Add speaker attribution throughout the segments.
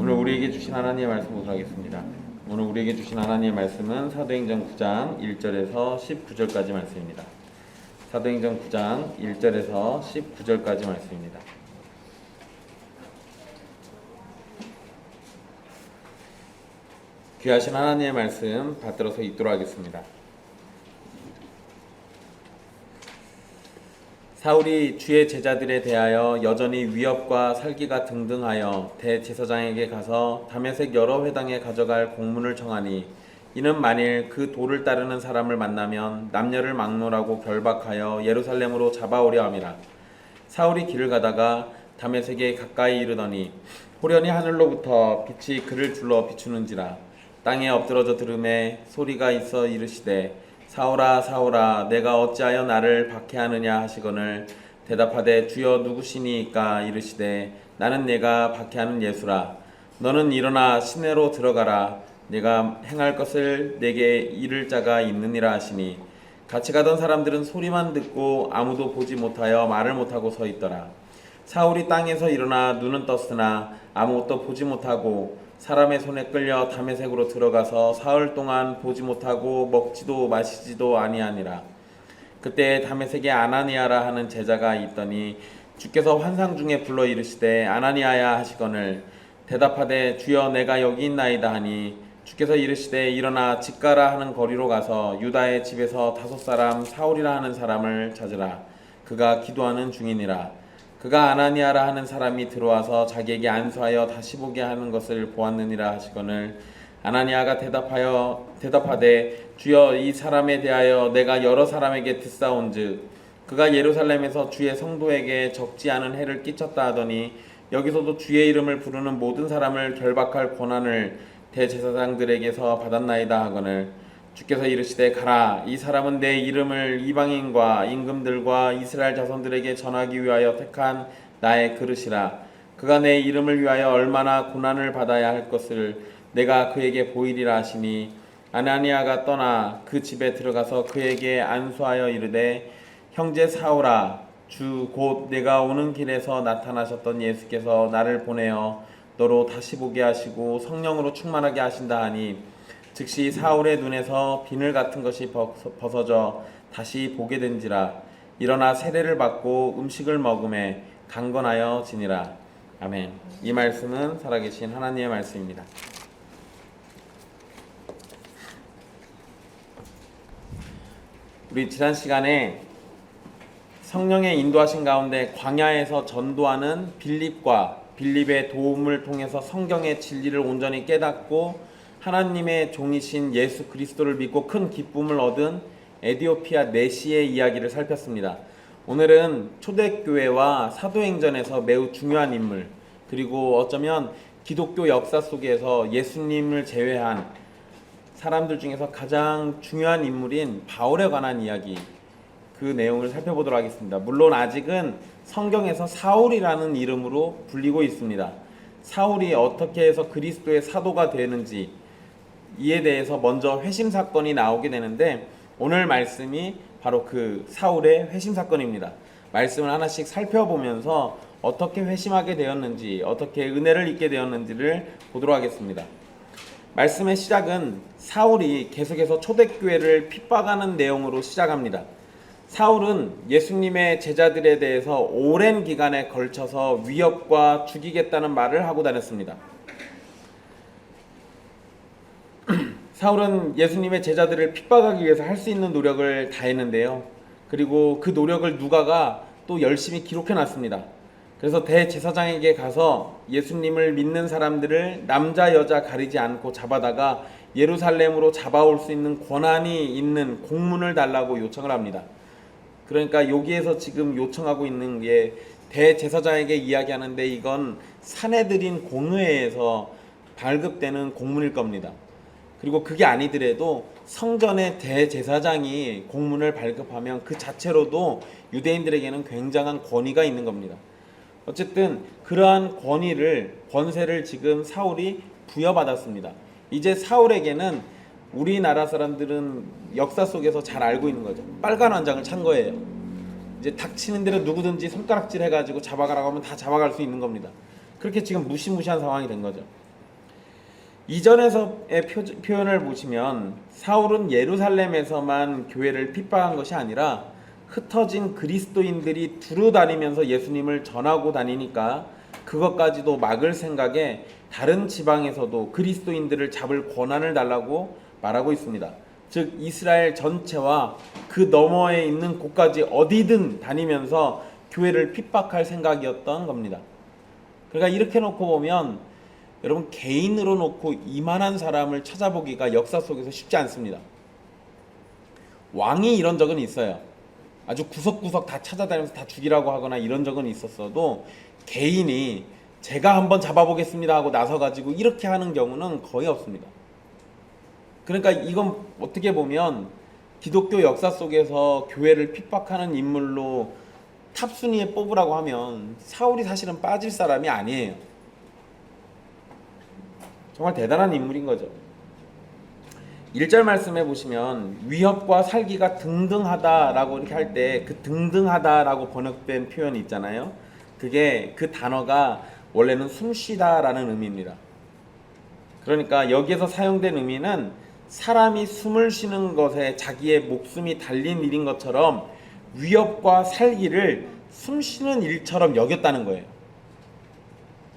Speaker 1: 오늘 우리에게 주신 하나님의 말씀 보도록 하겠습니다. 오늘 우리에게 주신 하나님의 말씀은 사도행전 9장 1절에서 19절까지 말씀입니다. 사도행전 9장 1절에서 19절까지 말씀입니다. 귀하신 하나님의 말씀 받들어서 읽도록 하겠습니다. 사울이 주의 제자들에 대하여 여전히 위협과 살기가 등등하여 대제사장에게 가서 다메섹 여러 회당에 가져갈 공문을 청하니, 이는 만일 그 도를 따르는 사람을 만나면 남녀를 막론하고 결박하여 예루살렘으로 잡아오려 함이라. 사울이 길을 가다가 다메섹에 가까이 이르더니 호련히 하늘로부터 빛이 그를 둘러 비추는지라. 땅에 엎드러져 들음에 소리가 있어 이르시되, 사울아 사울아 내가 어찌하여 나를 박해하느냐 하시거늘, 대답하되 주여 누구시니까? 이르시되 나는 내가 박해하는 예수라. 너는 일어나 시내로 들어가라. 내가 행할 것을 내게 이를 자가 있느니라 하시니, 같이 가던 사람들은 소리만 듣고 아무도 보지 못하여 말을 못하고 서 있더라. 사울이 땅에서 일어나 눈은 떴으나 아무것도 보지 못하고 사람의 손에 끌려 다메섹으로 들어가서 사흘 동안 보지 못하고 먹지도 마시지도 아니하니라. 그때 다메섹에 아나니아라 하는 제자가 있더니 주께서 환상 중에 불러 이르시되 아나니아야 하시거늘, 대답하되 주여 내가 여기 있나이다 하니, 주께서 이르시되 일어나 집 가라 하는 거리로 가서 유다의 집에서 5사람 사울이라 하는 사람을 찾으라. 그가 기도하는 중이니라. 그가 아나니아라 하는 사람이 들어와서 자기에게 안수하여 다시 보게 하는 것을 보았느니라 하시거늘, 아나니아가 대답하되 주여 이 사람에 대하여 내가 여러 사람에게 듣사온즉 그가 예루살렘에서 주의 성도에게 적지 않은 해를 끼쳤다 하더니, 여기서도 주의 이름을 부르는 모든 사람을 결박할 권한을 대제사장들에게서 받았나이다 하거늘, 주께서 이르시되 가라. 이 사람은 내 이름을 이방인과 임금들과 이스라엘 자손들에게 전하기 위하여 택한 나의 그릇이라. 그가 내 이름을 위하여 얼마나 고난을 받아야 할 것을 내가 그에게 보이리라 하시니, 아나니아가 떠나 그 집에 들어가서 그에게 안수하여 이르되, 형제 사울아, 주 곧 내가 오는 길에서 나타나셨던 예수께서 나를 보내어 너로 다시 보게 하시고 성령으로 충만하게 하신다 하니, 즉시 사울의 눈에서 비늘 같은 것이 벗어져 다시 보게 된지라. 일어나 세례를 받고 음식을 먹음에 강건하여 지니라. 아멘. 이 말씀은 살아계신 하나님의 말씀입니다. 우리 지난 시간에 성령의 인도하신 가운데 광야에서 전도하는 빌립과 빌립의 도움을 통해서 성경의 진리를 온전히 깨닫고 하나님의 종이신 예수 그리스도를 믿고 큰 기쁨을 얻은 에디오피아 내시의 이야기를 살폈습니다. 오늘은 초대교회와 사도행전에서 매우 중요한 인물, 그리고 어쩌면 기독교 역사 속에서 예수님을 제외한 사람들 중에서 가장 중요한 인물인 바울에 관한 이야기, 그 내용을 살펴보도록 하겠습니다. 물론 아직은 성경에서 사울이라는 이름으로 불리고 있습니다. 사울이 어떻게 해서 그리스도의 사도가 되는지 이에 대해서 먼저 회심 사건이 나오게 되는데, 오늘 말씀이 바로 그 사울의 회심 사건입니다. 말씀을 하나씩 살펴보면서 어떻게 회심하게 되었는지, 어떻게 은혜를 입게 되었는지를 보도록 하겠습니다. 말씀의 시작은 사울이 계속해서 초대교회를 핍박하는 내용으로 시작합니다. 사울은 예수님의 제자들에 대해서 오랜 기간에 걸쳐서 위협과 죽이겠다는 말을 하고 다녔습니다. 사울은 예수님의 제자들을 핍박하기 위해서 할 수 있는 노력을 다했는데요. 그리고 그 노력을 누가가 또 열심히 기록해 놨습니다. 그래서 대제사장에게 가서 예수님을 믿는 사람들을 남자 여자 가리지 않고 잡아다가 예루살렘으로 잡아올 수 있는 권한이 있는 공문을 달라고 요청을 합니다. 그러니까 여기에서 지금 요청하고 있는 게 대제사장에게 이야기하는데, 이건 사내들인 공회에서 발급되는 공문일 겁니다. 그리고 그게 아니더라도 성전의 대제사장이 공문을 발급하면 그 자체로도 유대인들에게는 굉장한 권위가 있는 겁니다. 어쨌든 그러한 권세를 지금 사울이 부여받았습니다. 이제 사울에게는 우리나라 사람들은 역사 속에서 잘 알고 있는 거죠. 빨간 완장을 찬 거예요. 이제 닥치는 대로 누구든지 손가락질 해가지고 잡아가라고 하면 다 잡아갈 수 있는 겁니다. 그렇게 지금 무시무시한 상황이 된 거죠. 이전에서의 표현을 보시면 사울은 예루살렘에서만 교회를 핍박한 것이 아니라 흩어진 그리스도인들이 두루 다니면서 예수님을 전하고 다니니까 그것까지도 막을 생각에 다른 지방에서도 그리스도인들을 잡을 권한을 달라고 말하고 있습니다. 즉 이스라엘 전체와 그 너머에 있는 곳까지 어디든 다니면서 교회를 핍박할 생각이었던 겁니다. 그러니까 이렇게 놓고 보면 여러분 개인으로 놓고 이만한 사람을 찾아보기가 역사 속에서 쉽지 않습니다. 왕이 이런 적은 있어요. 아주 구석구석 다 찾아다니면서 다 죽이라고 하거나 이런 적은 있었어도 개인이 제가 한번 잡아보겠습니다 하고 나서가지고 이렇게 하는 경우는 거의 없습니다. 그러니까 이건 어떻게 보면 기독교 역사 속에서 교회를 핍박하는 인물로 탑순위에 뽑으라고 하면 사울이 사실은 빠질 사람이 아니에요. 정말 대단한 인물인 거죠. 1절 말씀해 보시면 위협과 살기가 등등하다라고 이렇게 할 때 그 등등하다라고 번역된 표현이 있잖아요. 그게 그 단어가 원래는 숨쉬다라는 의미입니다. 그러니까 여기에서 사용된 의미는 사람이 숨을 쉬는 것에 자기의 목숨이 달린 일인 것처럼 위협과 살기를 숨쉬는 일처럼 여겼다는 거예요.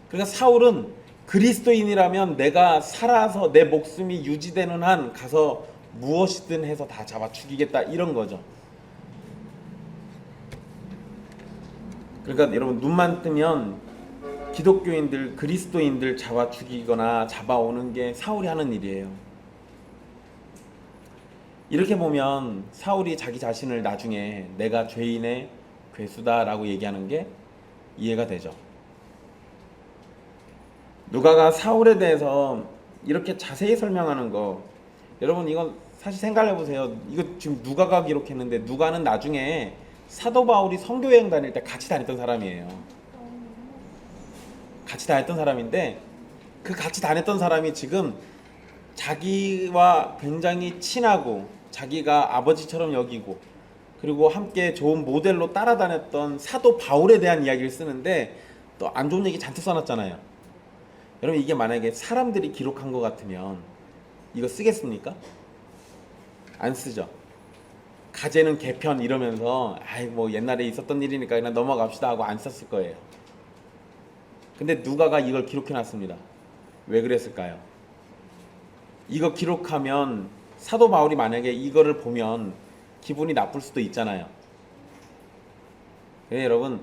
Speaker 1: 그러니까 사울은 그리스도인이라면 내가 살아서 내 목숨이 유지되는 한 가서 무엇이든 해서 다 잡아 죽이겠다 이런 거죠. 그러니까 여러분 눈만 뜨면 기독교인들, 그리스도인들 잡아 죽이거나 잡아오는 게 사울이 하는 일이에요. 이렇게 보면 사울이 자기 자신을 나중에 내가 죄인의 괴수다라고 얘기하는 게 이해가 되죠. 누가가 사울에 대해서 이렇게 자세히 설명하는 거, 여러분 이건 사실 생각해 보세요. 이거 지금 누가가 기록했는데 누가는 나중에 사도 바울이 선교여행 다닐 때 같이 다녔던 사람이에요. 같이 다녔던 사람인데 그 같이 다녔던 사람이 지금 자기와 굉장히 친하고 자기가 아버지처럼 여기고 그리고 함께 좋은 모델로 따라다녔던 사도 바울에 대한 이야기를 쓰는데 또 안 좋은 얘기 잔뜩 써놨잖아요. 여러분 이게 만약에 사람들이 기록한 것 같으면 이거 쓰겠습니까? 안 쓰죠. 가제는 개편 이러면서 아이 뭐 옛날에 있었던 일이니까 그냥 넘어갑시다 하고 안 썼을 거예요. 근데 누가가 이걸 기록해놨습니다. 왜 그랬을까요? 이거 기록하면 사도 바울이 만약에 이거를 보면 기분이 나쁠 수도 있잖아요. 근데 여러분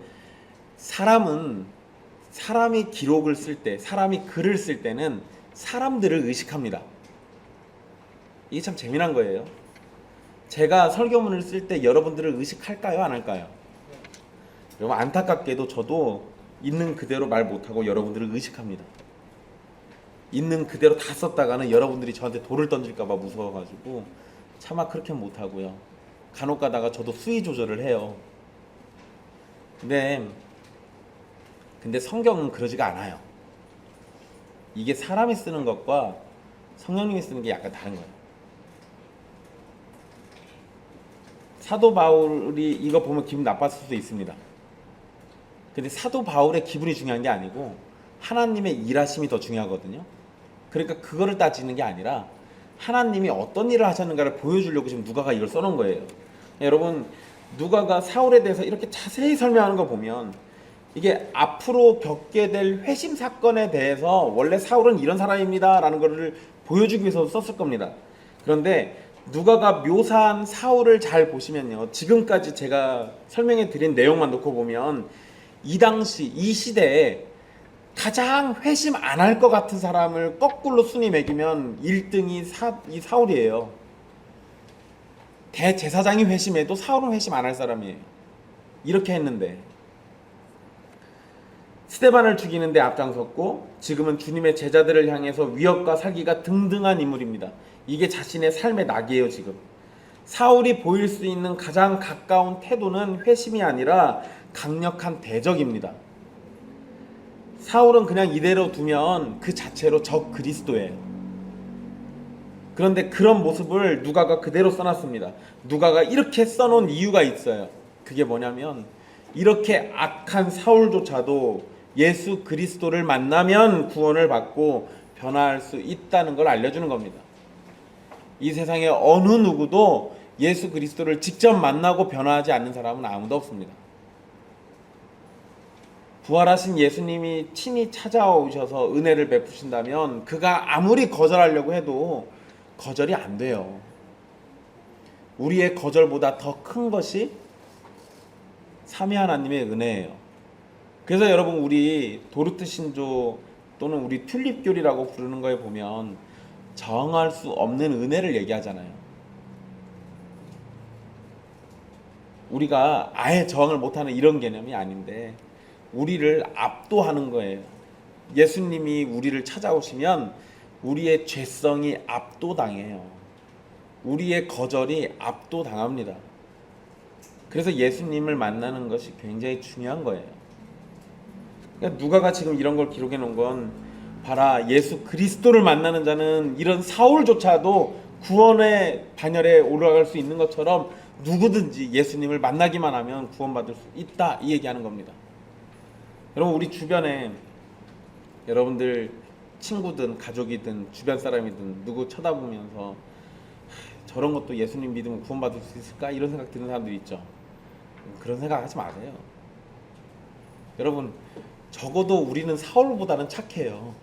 Speaker 1: 사람이 기록을 쓸 때, 사람이 글을 쓸 때는 사람들을 의식합니다. 이게 참 재미난 거예요. 제가 설교문을 쓸 때 여러분들을 의식할까요? 안 할까요? 여러분 안타깝게도 저도 있는 그대로 말 못하고 여러분들을 의식합니다. 있는 그대로 다 썼다가는 여러분들이 저한테 돌을 던질까봐 무서워가지고 차마 그렇게 못하고요. 간혹 가다가 저도 수위 조절을 해요. 근데 성경은 그러지가 않아요. 이게 사람이 쓰는 것과 성령님이 쓰는 게 약간 다른 거예요. 사도 바울이 이거 보면 기분 나빴을 수도 있습니다. 근데 사도 바울의 기분이 중요한 게 아니고 하나님의 일하심이 더 중요하거든요. 그러니까 그거를 따지는 게 아니라 하나님이 어떤 일을 하셨는가를 보여주려고 지금 누가가 이걸 써놓은 거예요. 여러분 누가가 사울에 대해서 이렇게 자세히 설명하는 거 보면 이게 앞으로 겪게 될 회심 사건에 대해서 원래 사울은 이런 사람입니다 라는 거를 보여주기 위해서 썼을 겁니다. 그런데 누가가 묘사한 사울을 잘 보시면요, 지금까지 제가 설명해 드린 내용만 놓고 보면 이 당시 이 시대에 가장 회심 안 할 것 같은 사람을 거꾸로 순위 매기면 1등이 이 사울이에요. 대제사장이 회심해도 사울은 회심 안 할 사람이에요. 이렇게 했는데 스데반을 죽이는데 앞장섰고 지금은 주님의 제자들을 향해서 위협과 살기가 등등한 인물입니다. 이게 자신의 삶의 낙이에요. 지금 사울이 보일 수 있는 가장 가까운 태도는 회심이 아니라 강력한 대적입니다. 사울은 그냥 이대로 두면 그 자체로 적 그리스도예요. 그런데 그런 모습을 누가가 그대로 써놨습니다. 누가가 이렇게 써놓은 이유가 있어요. 그게 뭐냐면 이렇게 악한 사울조차도 예수 그리스도를 만나면 구원을 받고 변화할 수 있다는 걸 알려주는 겁니다. 이 세상에 어느 누구도 예수 그리스도를 직접 만나고 변화하지 않는 사람은 아무도 없습니다. 부활하신 예수님이 친히 찾아오셔서 은혜를 베푸신다면 그가 아무리 거절하려고 해도 거절이 안 돼요. 우리의 거절보다 더 큰 것이 삼위 하나님의 은혜예요. 그래서 여러분, 우리 도르트 신조 또는 우리 튤립교리라고 부르는 거에 보면 저항할 수 없는 은혜를 얘기하잖아요. 우리가 아예 저항을 못하는 이런 개념이 아닌데 우리를 압도하는 거예요. 예수님이 우리를 찾아오시면 우리의 죄성이 압도당해요. 우리의 거절이 압도당합니다. 그래서 예수님을 만나는 것이 굉장히 중요한 거예요. 그러니까 누가가 지금 이런 걸 기록해 놓은 건, 봐라, 예수 그리스도를 만나는 자는 이런 사울조차도 구원의 반열에 올라갈 수 있는 것처럼 누구든지 예수님을 만나기만 하면 구원받을 수 있다, 이 얘기하는 겁니다. 여러분, 우리 주변에 여러분들 친구든 가족이든 주변 사람이든 누구 쳐다보면서 저런 것도 예수님 믿으면 구원받을 수 있을까? 이런 생각 드는 사람들이 있죠. 그런 생각 하지 마세요. 여러분, 적어도 우리는 사울보다는 착해요.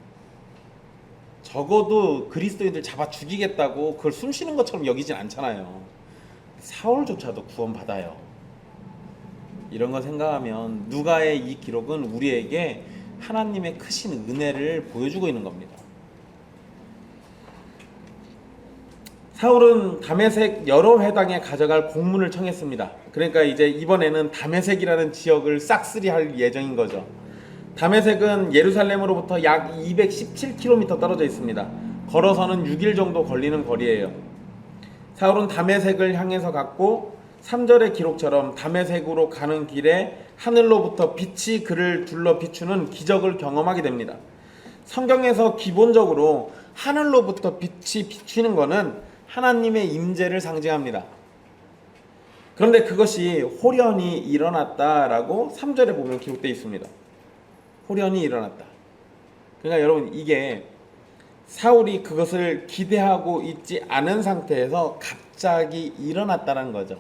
Speaker 1: 적어도 그리스도인들 잡아 죽이겠다고 그걸 숨쉬는 것처럼 여기진 않잖아요. 사울조차도 구원받아요. 이런 거 생각하면 누가의 이 기록은 우리에게 하나님의 크신 은혜를 보여주고 있는 겁니다. 사울은 다메섹 여러 회당에 가져갈 공문을 청했습니다. 그러니까 이제 이번에는 다메섹이라는 지역을 싹쓸이할 예정인 거죠. 다메섹은 예루살렘으로부터 약 217km 떨어져 있습니다. 걸어서는 6일 정도 걸리는 거리예요. 사울은 다메섹을 향해서 갔고 3절의 기록처럼 다메섹으로 가는 길에 하늘로부터 빛이 그를 둘러 비추는 기적을 경험하게 됩니다. 성경에서 기본적으로 하늘로부터 빛이 비추는 것은 하나님의 임재를 상징합니다. 그런데 그것이 홀연히 일어났다라고 3절에 보면 기록되어 있습니다. 홀연히 일어났다. 그러니까 여러분, 이게 사울이 그것을 기대하고 있지 않은 상태에서 갑자기 일어났다는 거죠.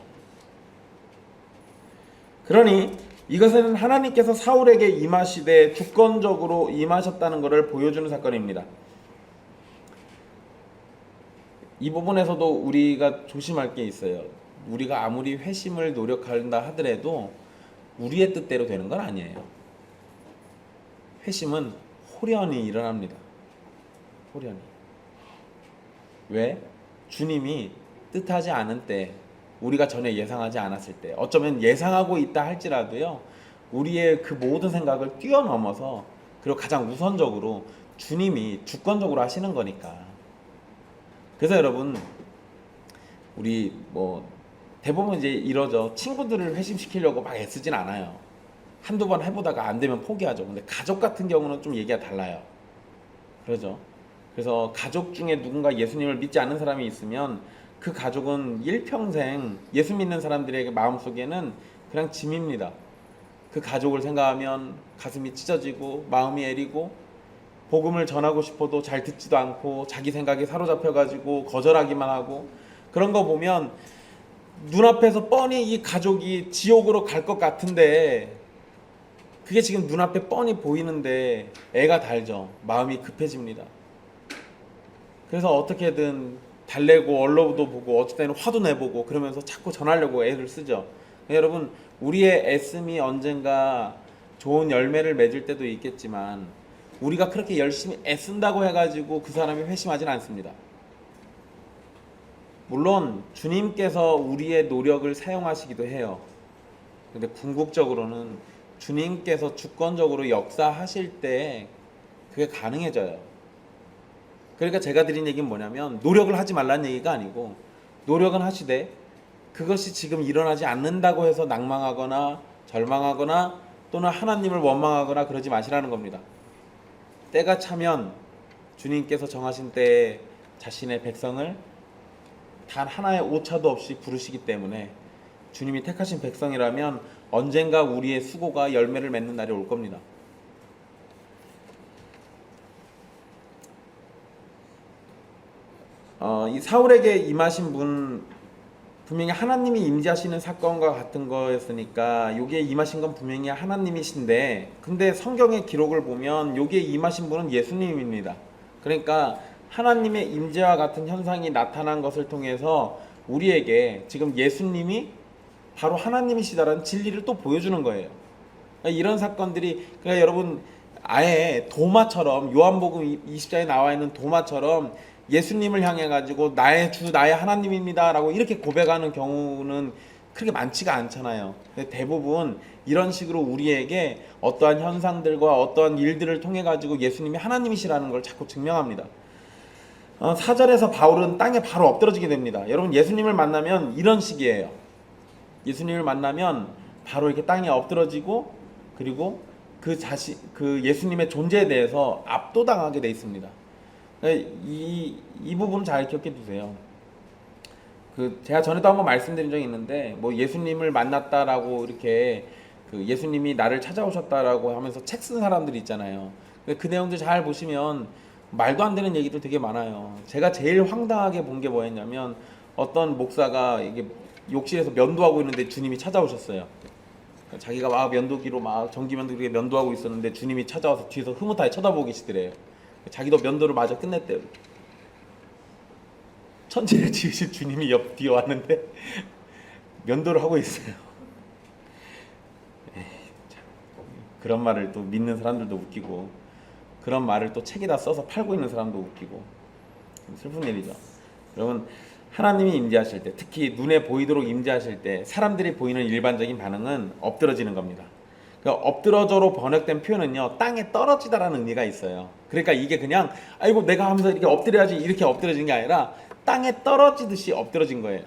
Speaker 1: 그러니 이것은 하나님께서 사울에게 임하시되 주권적으로 임하셨다는 것을 보여주는 사건입니다. 이 부분에서도 우리가 조심할 게 있어요. 우리가 아무리 회심을 노력한다 하더라도 우리의 뜻대로 되는 건 아니에요. 회심은 홀연히 일어납니다. 홀연히. 왜? 주님이 뜻하지 않은 때, 우리가 전혀 예상하지 않았을 때, 어쩌면 예상하고 있다 할지라도요, 우리의 그 모든 생각을 뛰어넘어서, 그리고 가장 우선적으로 주님이 주권적으로 하시는 거니까. 그래서 여러분, 우리 대부분 이제 이러죠. 친구들을 회심시키려고 막 애쓰진 않아요. 한두 번 해보다가 안 되면 포기하죠. 근데 가족 같은 경우는 좀 얘기가 달라요. 그러죠. 그래서 가족 중에 누군가 예수님을 믿지 않는 사람이 있으면 그 가족은 일평생 예수 믿는 사람들의 마음속에는 그냥 짐입니다. 그 가족을 생각하면 가슴이 찢어지고 마음이 애리고 복음을 전하고 싶어도 잘 듣지도 않고 자기 생각에 사로잡혀가지고 거절하기만 하고, 그런 거 보면 눈앞에서 뻔히 이 가족이 지옥으로 갈 것 같은데, 그게 지금 눈앞에 뻔히 보이는데 애가 달죠. 마음이 급해집니다. 그래서 어떻게든 달래고 언론도 보고 어쩔 때는 화도 내보고 그러면서 자꾸 전하려고 애를 쓰죠. 여러분, 우리의 애씀이 언젠가 좋은 열매를 맺을 때도 있겠지만 우리가 그렇게 열심히 애쓴다고 해가지고 그 사람이 회심하진 않습니다. 물론 주님께서 우리의 노력을 사용하시기도 해요. 근데 궁극적으로는 주님께서 주권적으로 역사하실 때 그게 가능해져요. 그러니까 제가 드린 얘기는 뭐냐면, 노력을 하지 말라는 얘기가 아니고, 노력은 하시되 그것이 지금 일어나지 않는다고 해서 낭망하거나 절망하거나 또는 하나님을 원망하거나 그러지 마시라는 겁니다. 때가 차면 주님께서 정하신 때에 자신의 백성을 단 하나의 오차도 없이 부르시기 때문에, 주님이 택하신 백성이라면 언젠가 우리의 수고가 열매를 맺는 날이 올 겁니다. 이 사울에게 임하신 분 분명히 하나님이 임재하시는 사건과 같은 거였으니까 여기에 임하신 건 분명히 하나님이신데, 근데 성경의 기록을 보면 여기에 임하신 분은 예수님입니다. 그러니까 하나님의 임재와 같은 현상이 나타난 것을 통해서 우리에게 지금 예수님이 바로 하나님이시다라는 진리를 또 보여주는 거예요. 그러니까 이런 사건들이, 그러니까 여러분 아예 도마처럼, 요한복음 20장에 나와 있는 도마처럼 예수님을 향해 가지고 나의 주 나의 하나님입니다 라고 이렇게 고백하는 경우는 그렇게 많지가 않잖아요. 근데 대부분 이런 식으로 우리에게 어떠한 현상들과 어떠한 일들을 통해 가지고 예수님이 하나님이시라는 걸 자꾸 증명합니다. 4절에서 바울은 땅에 바로 엎드러지게 됩니다. 여러분 예수님을 만나면 이런 식이에요. 예수님을 만나면 바로 이렇게 땅에 엎드러지고, 그리고 그 예수님의 존재에 대해서 압도당하게 돼 있습니다. 이 부분 잘 기억해 두세요. 제가 전에도 한번 말씀드린 적이 있는데, 뭐 예수님을 만났다라고 이렇게 예수님이 나를 찾아오셨다라고 하면서 책 쓴 사람들이 있잖아요. 그 내용들 잘 보시면 말도 안 되는 얘기도 되게 많아요. 제가 제일 황당하게 본 게 뭐였냐면, 어떤 목사가 이게 욕실에서 면도하고 있는데 주님이 찾아오셨어요. 자기가 막 면도기로 막 전기 면도기로 면도하고 있었는데 주님이 찾아와서 뒤에서 흐뭇하게 쳐다보고 계시더래요. 자기도 면도를 마저 끝냈대요. 천지를 지으신 주님이 옆 뒤에 왔는데 면도를 하고 있어요. 그런 말을 또 믿는 사람들도 웃기고, 그런 말을 또 책에다 써서 팔고 있는 사람도 웃기고, 슬픈 일이죠. 여러분 하나님이 임재하실 때, 특히 눈에 보이도록 임재하실 때 사람들이 보이는 일반적인 반응은 엎드러지는 겁니다. 그러니까 엎드러져로 번역된 표현은요, 땅에 떨어지다라는 의미가 있어요. 그러니까 이게 그냥 아이고 내가 하면서 이렇게 엎드려야지 이렇게 엎드러진 게 아니라 땅에 떨어지듯이 엎드러진 거예요.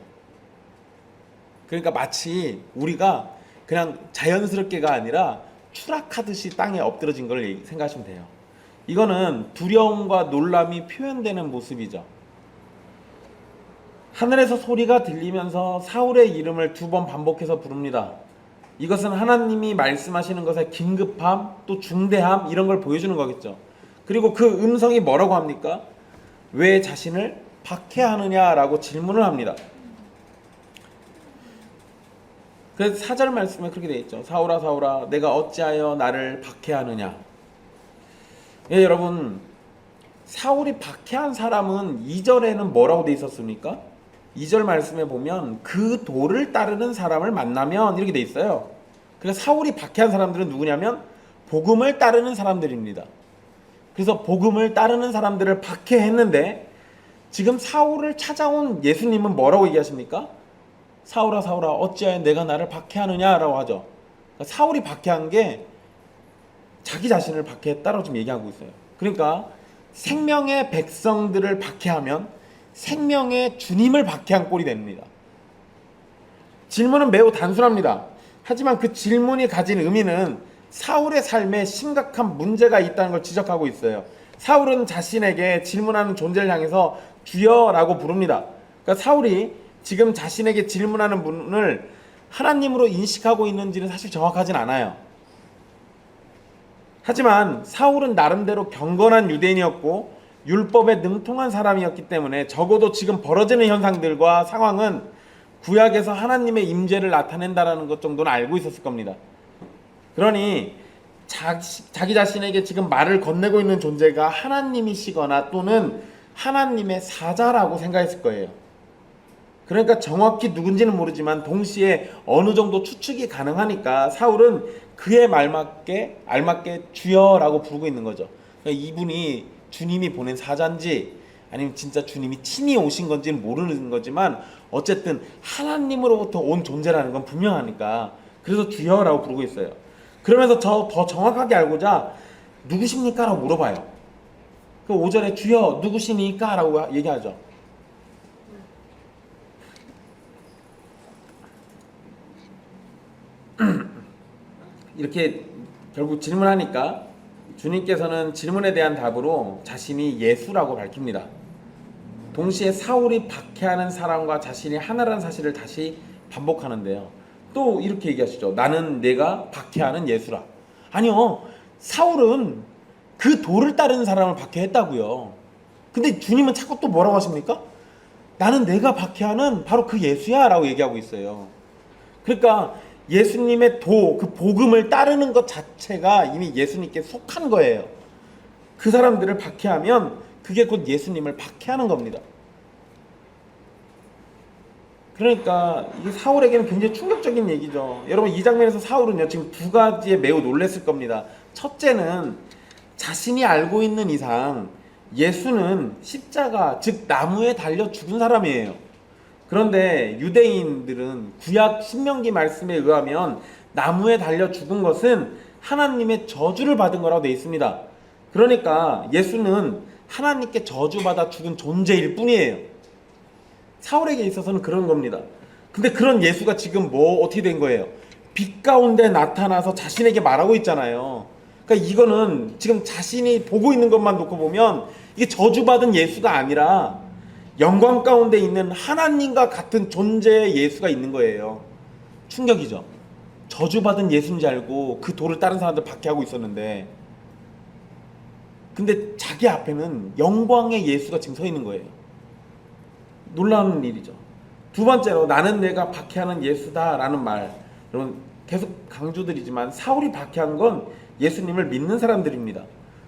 Speaker 1: 그러니까 마치 우리가 그냥 자연스럽게가 아니라 추락하듯이 땅에 엎드러진 걸 생각하시면 돼요. 이거는 두려움과 놀람이 표현되는 모습이죠. 하늘에서 소리가 들리면서 사울의 이름을 2번 반복해서 부릅니다. 이것은 하나님이 말씀하시는 것의 긴급함, 또 중대함, 이런 걸 보여주는 거겠죠. 그리고 그 음성이 뭐라고 합니까? 왜 자신을 박해하느냐라고 질문을 합니다. 그래서 4절 말씀에 그렇게 되어 있죠. 사울아 사울아 내가 어찌하여 나를 박해하느냐. 예, 여러분 사울이 박해한 사람은 2절에는 뭐라고 되어 있었습니까? 2절 말씀에 보면 그 도를 따르는 사람을 만나면 이렇게 돼 있어요. 그래서 사울이 박해한 사람들은 누구냐면 복음을 따르는 사람들입니다. 그래서 복음을 따르는 사람들을 박해했는데, 지금 사울을 찾아온 예수님은 뭐라고 얘기하십니까? 사울아 사울아 어찌하여 내가 나를 박해하느냐라고 하죠. 그러니까 사울이 박해한 게 자기 자신을 박해했다라고 지금 얘기하고 있어요. 그러니까 생명의 백성들을 박해하면 생명의 주님을 박해한 꼴이 됩니다. 질문은 매우 단순합니다. 하지만 그 질문이 가진 의미는 사울의 삶에 심각한 문제가 있다는 걸 지적하고 있어요. 사울은 자신에게 질문하는 존재를 향해서 주여라고 부릅니다. 그러니까 사울이 지금 자신에게 질문하는 분을 하나님으로 인식하고 있는지는 사실 정확하진 않아요. 하지만 사울은 나름대로 경건한 유대인이었고 율법에 능통한 사람이었기 때문에 적어도 지금 벌어지는 현상들과 상황은 구약에서 하나님의 임재를 나타낸다는 것 정도는 알고 있었을 겁니다. 그러니 자기 자신에게 지금 말을 건네고 있는 존재가 하나님이시거나 또는 하나님의 사자라고 생각했을 거예요. 그러니까 정확히 누군지는 모르지만 동시에 어느 정도 추측이 가능하니까 사울은 그의 알맞게 주여라고 부르고 있는 거죠. 그러니까 이분이 주님이 보낸 사자인지 아니면 진짜 주님이 친히 오신 건지는 모르는 거지만 어쨌든 하나님으로부터 온 존재라는 건 분명하니까 그래서 주여라고 부르고 있어요. 그러면서 더 정확하게 알고자 누구십니까? 라고 물어봐요. 그 5절에 주여 누구시니까? 라고 얘기하죠. 이렇게 결국 질문하니까 주님께서는 질문에 대한 답으로 자신이 예수라고 밝힙니다. 동시에 사울이 박해하는 사람과 자신이 하나라는 사실을 다시 반복하는데요. 또 이렇게 얘기하시죠. 나는 내가 박해하는 예수라. 아니요, 사울은 그 도를 따르는 사람을 박해했다고요. 근데 주님은 자꾸 또 뭐라고 하십니까? 나는 내가 박해하는 바로 그 예수야 라고 얘기하고 있어요. 그러니까 예수님의 그 복음을 따르는 것 자체가 이미 예수님께 속한 거예요. 그 사람들을 박해하면 그게 곧 예수님을 박해하는 겁니다. 그러니까 이게 사울에게는 굉장히 충격적인 얘기죠. 여러분, 이 장면에서 사울은요 지금 두 가지에 매우 놀랐을 겁니다. 첫째는 자신이 알고 있는 이상 예수는 십자가, 즉 나무에 달려 죽은 사람이에요. 그런데 유대인들은 구약 신명기 말씀에 의하면 나무에 달려 죽은 것은 하나님의 저주를 받은 거라고 되어 있습니다. 그러니까 예수는 하나님께 저주받아 죽은 존재일 뿐이에요. 사울에게 있어서는 그런 겁니다. 근데 그런 예수가 지금 어떻게 된 거예요? 빛 가운데 나타나서 자신에게 말하고 있잖아요. 그러니까 이거는 지금 자신이 보고 있는 것만 놓고 보면 이게 저주받은 예수가 아니라 영광 가운데 있는 하나님과 같은 존재의 예수가 있는 거예요. 충격이죠. 저주받은 예수인 줄 알고 그 도를 다른 사람들 박해하고 있었는데, 근데 자기 앞에는 영광의 예수가 지금 서 있는 거예요. 놀라운 일이죠. 두 번째로, 나는 내가 박해하는 예수다라는 말, 여러분 계속 강조드리지만 사울이 박해한 건 예수님을 믿는 사람들입니다.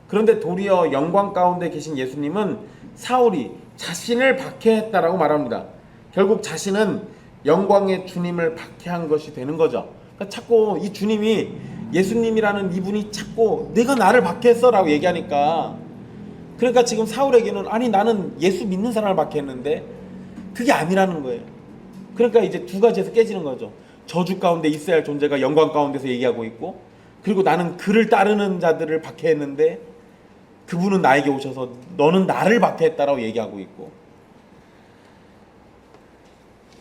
Speaker 1: 그런데 도리어 영광 가운데 계신 예수님은 사울이 자신을 박해했다라고 말합니다. 결국 자신은 영광의 주님을 박해한 것이 되는 거죠. 그러니까 자꾸 이 주님이, 예수님이라는 이분이 자꾸 내가 나를 박해했어 라고 얘기하니까, 그러니까 지금 사울에게는 아니 나는 예수 믿는 사람을 박해했는데 그게 아니라는 거예요. 그러니까 이제 두 가지에서 깨지는 거죠. 저주 가운데 있어야 할 존재가 영광 가운데서 얘기하고 있고, 그리고 나는 그를 따르는 자들을 박해했는데 그분은 나에게 오셔서 너는 나를 박해했다라고 얘기하고 있고.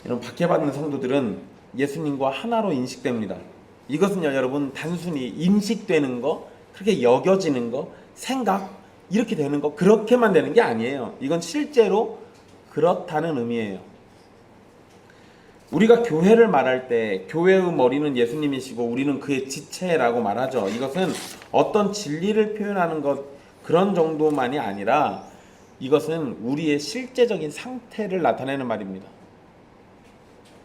Speaker 1: 이런 박해받는 성도들은 예수님과 하나로 인식됩니다. 이것은요 여러분, 단순히 인식되는 거, 그렇게 여겨지는 거, 생각 이렇게 되는 거, 그렇게만 되는 게 아니에요. 이건 실제로 그렇다는 의미예요. 우리가 교회를 말할 때 교회의 머리는 예수님이시고 우리는 그의 지체라고 말하죠. 이것은 어떤 진리를 표현하는 것, 그런 정도만이 아니라 이것은 우리의 실제적인 상태를 나타내는 말입니다.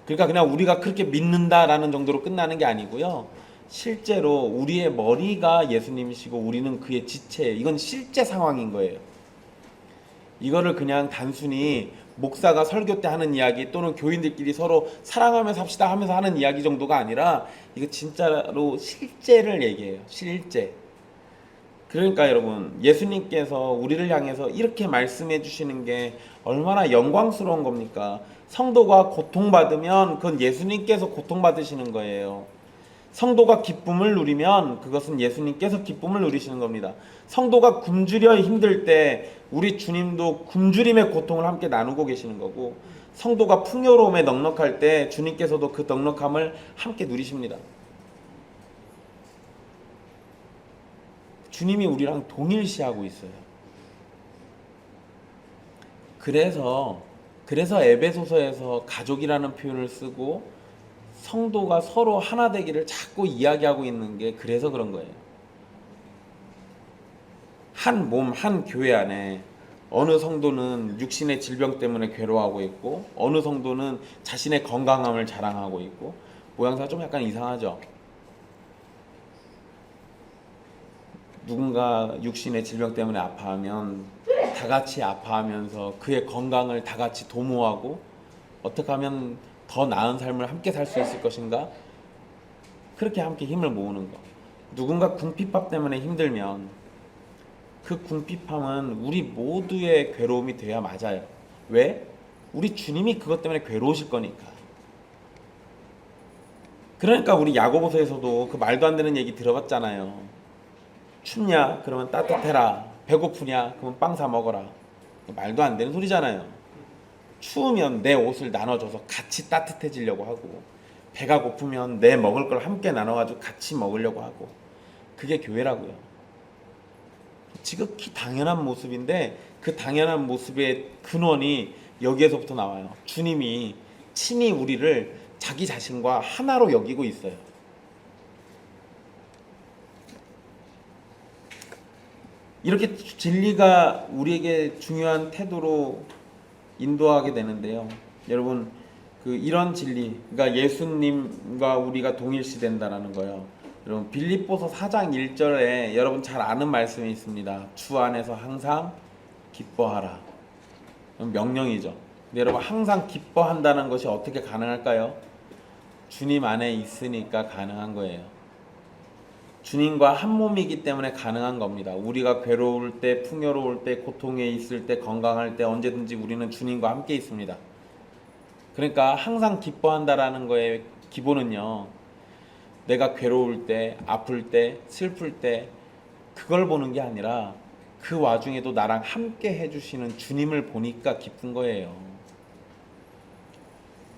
Speaker 1: 그러니까 그냥 우리가 그렇게 믿는다라는 정도로 끝나는 게 아니고요, 실제로 우리의 머리가 예수님이시고 우리는 그의 지체, 이건 실제 상황인 거예요. 이거를 그냥 단순히 목사가 설교 때 하는 이야기, 또는 교인들끼리 서로 사랑하며 삽시다 하면서 하는 이야기 정도가 아니라 이거 진짜로 실제를 얘기해요. 실제. 그러니까 여러분, 예수님께서 우리를 향해서 이렇게 말씀해 주시는 게 얼마나 영광스러운 겁니까? 성도가 고통받으면 그건 예수님께서 고통받으시는 거예요. 성도가 기쁨을 누리면 그것은 예수님께서 기쁨을 누리시는 겁니다. 성도가 굶주려 힘들 때 우리 주님도 굶주림의 고통을 함께 나누고 계시는 거고, 성도가 풍요로움에 넉넉할 때 주님께서도 그 넉넉함을 함께 누리십니다. 주님이 우리랑 동일시하고 있어요. 그래서 에베소서에서 가족이라는 표현을 쓰고 성도가 서로 하나 되기를 자꾸 이야기하고 있는 게 그래서 그런 거예요. 한 몸, 한 교회 안에 어느 성도는 육신의 질병 때문에 괴로워하고 있고, 어느 성도는 자신의 건강함을 자랑하고 있고, 모양새가 좀 약간 이상하죠. 누군가 육신의 질병 때문에 아파하면 다 같이 아파하면서 그의 건강을 다 같이 도모하고 어떻게 하면 더 나은 삶을 함께 살 수 있을 것인가, 그렇게 함께 힘을 모으는 거. 누군가 궁핍밥 때문에 힘들면 그 궁핍함은 우리 모두의 괴로움이 돼야 맞아요. 왜? 우리 주님이 그것 때문에 괴로우실 거니까. 그러니까 우리 야고보서에서도 그 말도 안 되는 얘기 들어봤잖아요. 춥냐? 그러면 따뜻해라. 배고프냐? 그러면 빵 사 먹어라. 말도 안 되는 소리잖아요. 추우면 내 옷을 나눠줘서 같이 따뜻해지려고 하고, 배가 고프면 내 먹을 걸 함께 나눠가지고 같이 먹으려고 하고, 그게 교회라고요. 지극히 당연한 모습인데 그 당연한 모습의 근원이 여기에서부터 나와요. 주님이 친히 우리를 자기 자신과 하나로 여기고 있어요. 이렇게 진리가 우리에게 중요한 태도로 인도하게 되는데요. 여러분, 이런 진리, 그러니까 예수님과 우리가 동일시된다라는 거예요. 여러분, 빌립보서 4장 1절에 여러분 잘 아는 말씀이 있습니다. 주 안에서 항상 기뻐하라. 명령이죠. 근데 여러분, 항상 기뻐한다는 것이 어떻게 가능할까요? 주님 안에 있으니까 가능한 거예요. 주님과 한 몸이기 때문에 가능한 겁니다. 우리가 괴로울 때, 풍요로울 때, 고통에 있을 때, 건강할 때 언제든지 우리는 주님과 함께 있습니다. 그러니까 항상 기뻐한다라는 거의 기본은요, 내가 괴로울 때, 아플 때, 슬플 때 그걸 보는 게 아니라 그 와중에도 나랑 함께 해주시는 주님을 보니까 기쁜 거예요.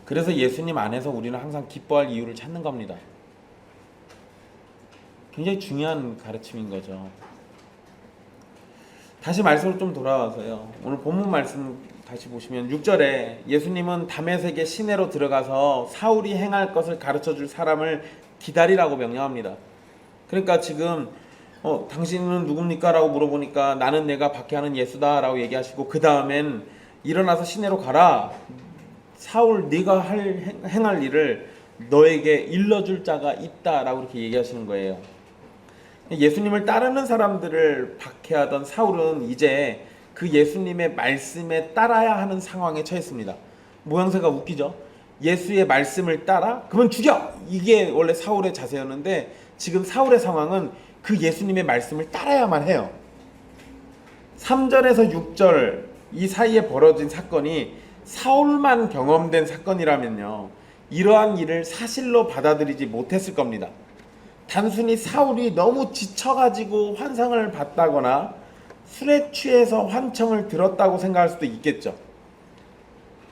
Speaker 1: 그래서 예수님 안에서 우리는 항상 기뻐할 이유를 찾는 겁니다. 굉장히 중요한 가르침인 거죠. 다시 말씀으로 좀 돌아와서요. 오늘 본문 말씀 다시 보시면 6절에 예수님은 다메섹의 시내로 들어가서 사울이 행할 것을 가르쳐줄 사람을 기다리라고 명령합니다. 그러니까 지금 당신은 누굽니까? 라고 물어보니까 나는 내가 박해하는 예수다 라고 얘기하시고, 그 다음엔 일어나서 시내로 가라. 사울 네가 행할 일을 너에게 일러줄 자가 있다 라고 이렇게 얘기하시는 거예요. 예수님을 따르는 사람들을 박해하던 사울은 이제 그 예수님의 말씀에 따라야 하는 상황에 처했습니다. 모양새가 웃기죠? 예수의 말씀을 따라? 그러면 죽여! 이게 원래 사울의 자세였는데 지금 사울의 상황은 그 예수님의 말씀을 따라야만 해요. 3절에서 6절 이 사이에 벌어진 사건이 사울만 경험된 사건이라면요, 이러한 일을 사실로 받아들이지 못했을 겁니다. 단순히 사울이 너무 지쳐가지고 환상을 봤다거나 술에 취해서 환청을 들었다고 생각할 수도 있겠죠.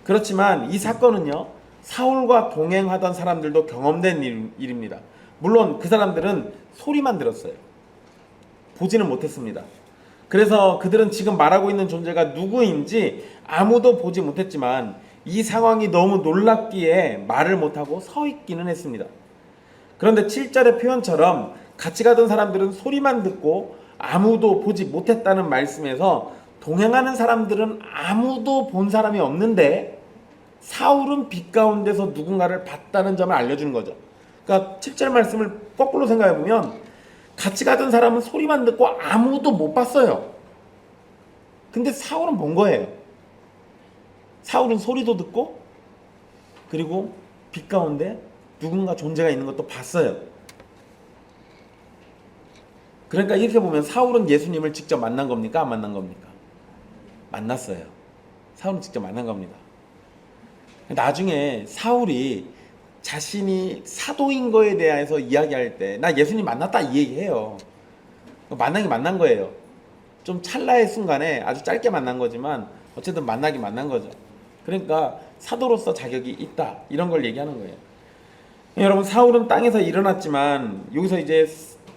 Speaker 1: 그렇지만 이 사건은요, 사울과 동행하던 사람들도 경험된 일입니다. 물론 그 사람들은 소리만 들었어요. 보지는 못했습니다. 그래서 그들은 지금 말하고 있는 존재가 누구인지 아무도 보지 못했지만 이 상황이 너무 놀랍기에 말을 못하고 서 있기는 했습니다. 그런데 7절의 표현처럼 같이 가던 사람들은 소리만 듣고 아무도 보지 못했다는 말씀에서 동행하는 사람들은 아무도 본 사람이 없는데 사울은 빛 가운데서 누군가를 봤다는 점을 알려주는 거죠. 그러니까 7절 말씀을 거꾸로 생각해 보면 같이 가던 사람은 소리만 듣고 아무도 못 봤어요. 근데 사울은 본 거예요. 사울은 소리도 듣고 그리고 빛 가운데 누군가 존재가 있는 것도 봤어요. 그러니까 이렇게 보면 사울은 예수님을 직접 만난 겁니까? 안 만난 겁니까? 만났어요. 사울은 직접 만난 겁니다. 나중에 사울이 자신이 사도인 거에 대해서 이야기할 때 나 예수님 만났다 이 얘기해요. 만나긴 만난 거예요. 좀 찰나의 순간에 아주 짧게 만난 거지만 어쨌든 만나긴 만난 거죠. 그러니까 사도로서 자격이 있다 이런 걸 얘기하는 거예요. 여러분, 사울은 땅에서 일어났지만 여기서 이제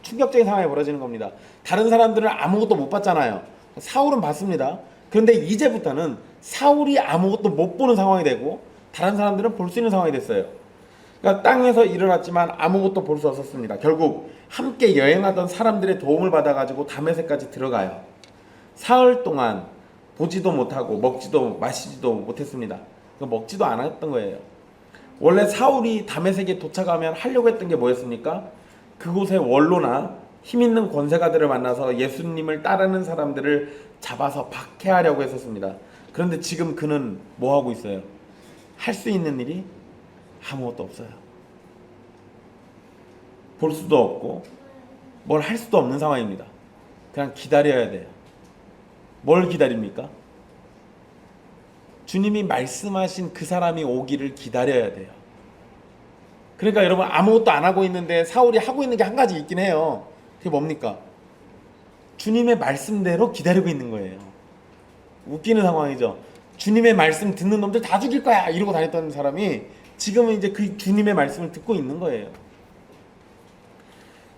Speaker 1: 충격적인 상황이 벌어지는 겁니다. 다른 사람들은 아무것도 못 봤잖아요. 사울은 봤습니다. 그런데 이제부터는 사울이 아무것도 못 보는 상황이 되고 다른 사람들은 볼 수 있는 상황이 됐어요. 그러니까 땅에서 일어났지만 아무것도 볼 수 없었습니다. 결국 함께 여행하던 사람들의 도움을 받아가지고 다메섹까지 들어가요. 사흘 동안 보지도 못하고 먹지도 마시지도 못했습니다. 먹지도 않았던 거예요. 원래 사울이 다메섹에 도착하면 하려고 했던 게 뭐였습니까? 그곳의 원로나 힘있는 권세가들을 만나서 예수님을 따르는 사람들을 잡아서 박해하려고 했었습니다. 그런데 지금 그는 뭐 하고 있어요? 할 수 있는 일이 아무것도 없어요. 볼 수도 없고 뭘 할 수도 없는 상황입니다. 그냥 기다려야 돼요. 뭘 기다립니까? 주님이 말씀하신 그 사람이 오기를 기다려야 돼요. 그러니까 여러분, 아무것도 안 하고 있는데 사울이 하고 있는 게 한 가지 있긴 해요. 그게 뭡니까? 주님의 말씀대로 기다리고 있는 거예요. 웃기는 상황이죠. 주님의 말씀 듣는 놈들 다 죽일 거야 이러고 다녔던 사람이 지금은 이제 그 주님의 말씀을 듣고 있는 거예요.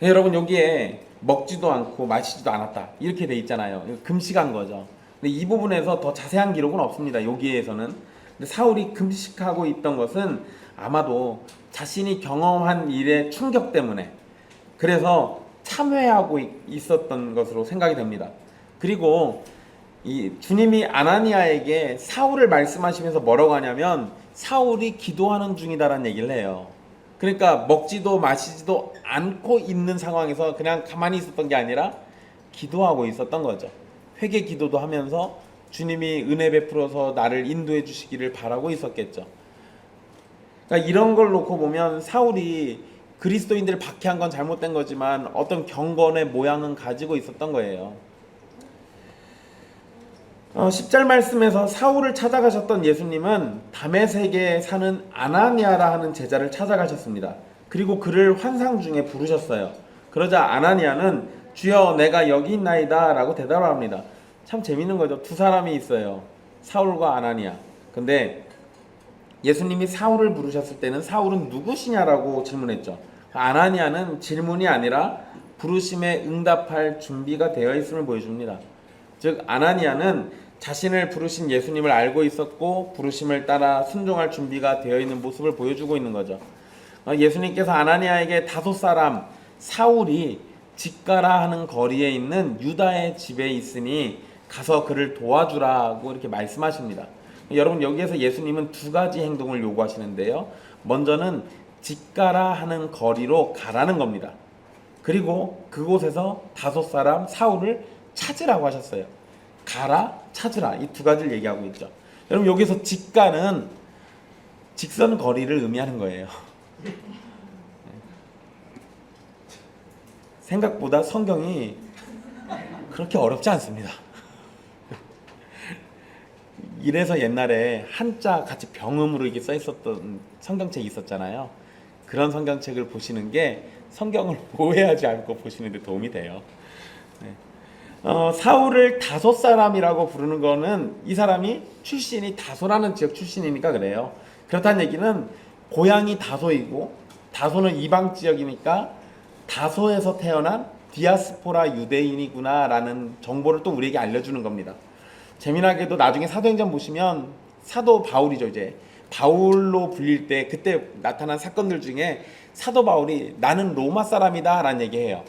Speaker 1: 여러분, 여기에 먹지도 않고 마시지도 않았다 이렇게 돼 있잖아요. 금식한 거죠. 근데 이 부분에서 더 자세한 기록은 없습니다. 여기에서는. 근데 사울이 금식하고 있던 것은 아마도 자신이 경험한 일의 충격 때문에 그래서 참회하고 있었던 것으로 생각이 됩니다. 그리고 이 주님이 아나니아에게 사울을 말씀하시면서 뭐라고 하냐면 사울이 기도하는 중이다라는 얘기를 해요. 그러니까 먹지도 마시지도 않고 있는 상황에서 그냥 가만히 있었던 게 아니라 기도하고 있었던 거죠. 회개 기도도 하면서 주님이 은혜 베풀어서 나를 인도해 주시기를 바라고 있었겠죠. 그러니까 이런 걸 놓고 보면 사울이 그리스도인들을 박해한 건 잘못된 거지만 어떤 경건의 모양은 가지고 있었던 거예요. 10절 말씀에서 사울을 찾아가셨던 예수님은 다메섹에 사는 아나니아라 하는 제자를 찾아가셨습니다. 그리고 그를 환상 중에 부르셨어요. 그러자 아나니아는 주여 내가 여기 있나이다 라고 대답을 합니다. 참 재밌는 거죠. 두 사람이 있어요. 사울과 아나니아. 근데 예수님이 사울을 부르셨을 때는 사울은 누구시냐라고 질문했죠. 아나니아는 질문이 아니라 부르심에 응답할 준비가 되어 있음을 보여줍니다. 즉 아나니아는 자신을 부르신 예수님을 알고 있었고 부르심을 따라 순종할 준비가 되어 있는 모습을 보여주고 있는 거죠. 예수님께서 아나니아에게 다섯 사람 사울이 직가라 하는 거리에 있는 유다의 집에 있으니 가서 그를 도와주라고 이렇게 말씀하십니다. 여러분 여기에서 예수님은 두 가지 행동을 요구하시는데요. 먼저는 직가라 하는 거리로 가라는 겁니다. 그리고 그곳에서 다섯 사람 사울을 찾으라고 하셨어요. 가라, 찾으라 이 두 가지를 얘기하고 있죠. 여러분 여기서 직가는 직선 거리를 의미하는 거예요. 생각보다 성경이 그렇게 어렵지 않습니다. 이래서 옛날에 한자 같이 병음으로 이게 써 있었던 성경책이 있었잖아요. 그런 성경책을 보시는 게 성경을 오해하지 않고 보시는 데 도움이 돼요. 사울을 다섯 사람이라고 부르는 거는 이 사람이 출신이 다소라는 지역 출신이니까 그래요. 그렇다는 얘기는 고향이 다소이고 다소는 이방 지역이니까 다소에서 태어난 디아스포라 유대인이구나 라는 정보를 또 우리에게 알려주는 겁니다. 재미나게도 나중에 사도행전 보시면 사도 바울이죠. 이제 바울로 불릴 때 그때 나타난 사건들 중에 사도 바울이 나는 로마 사람이다 라는 얘기해요.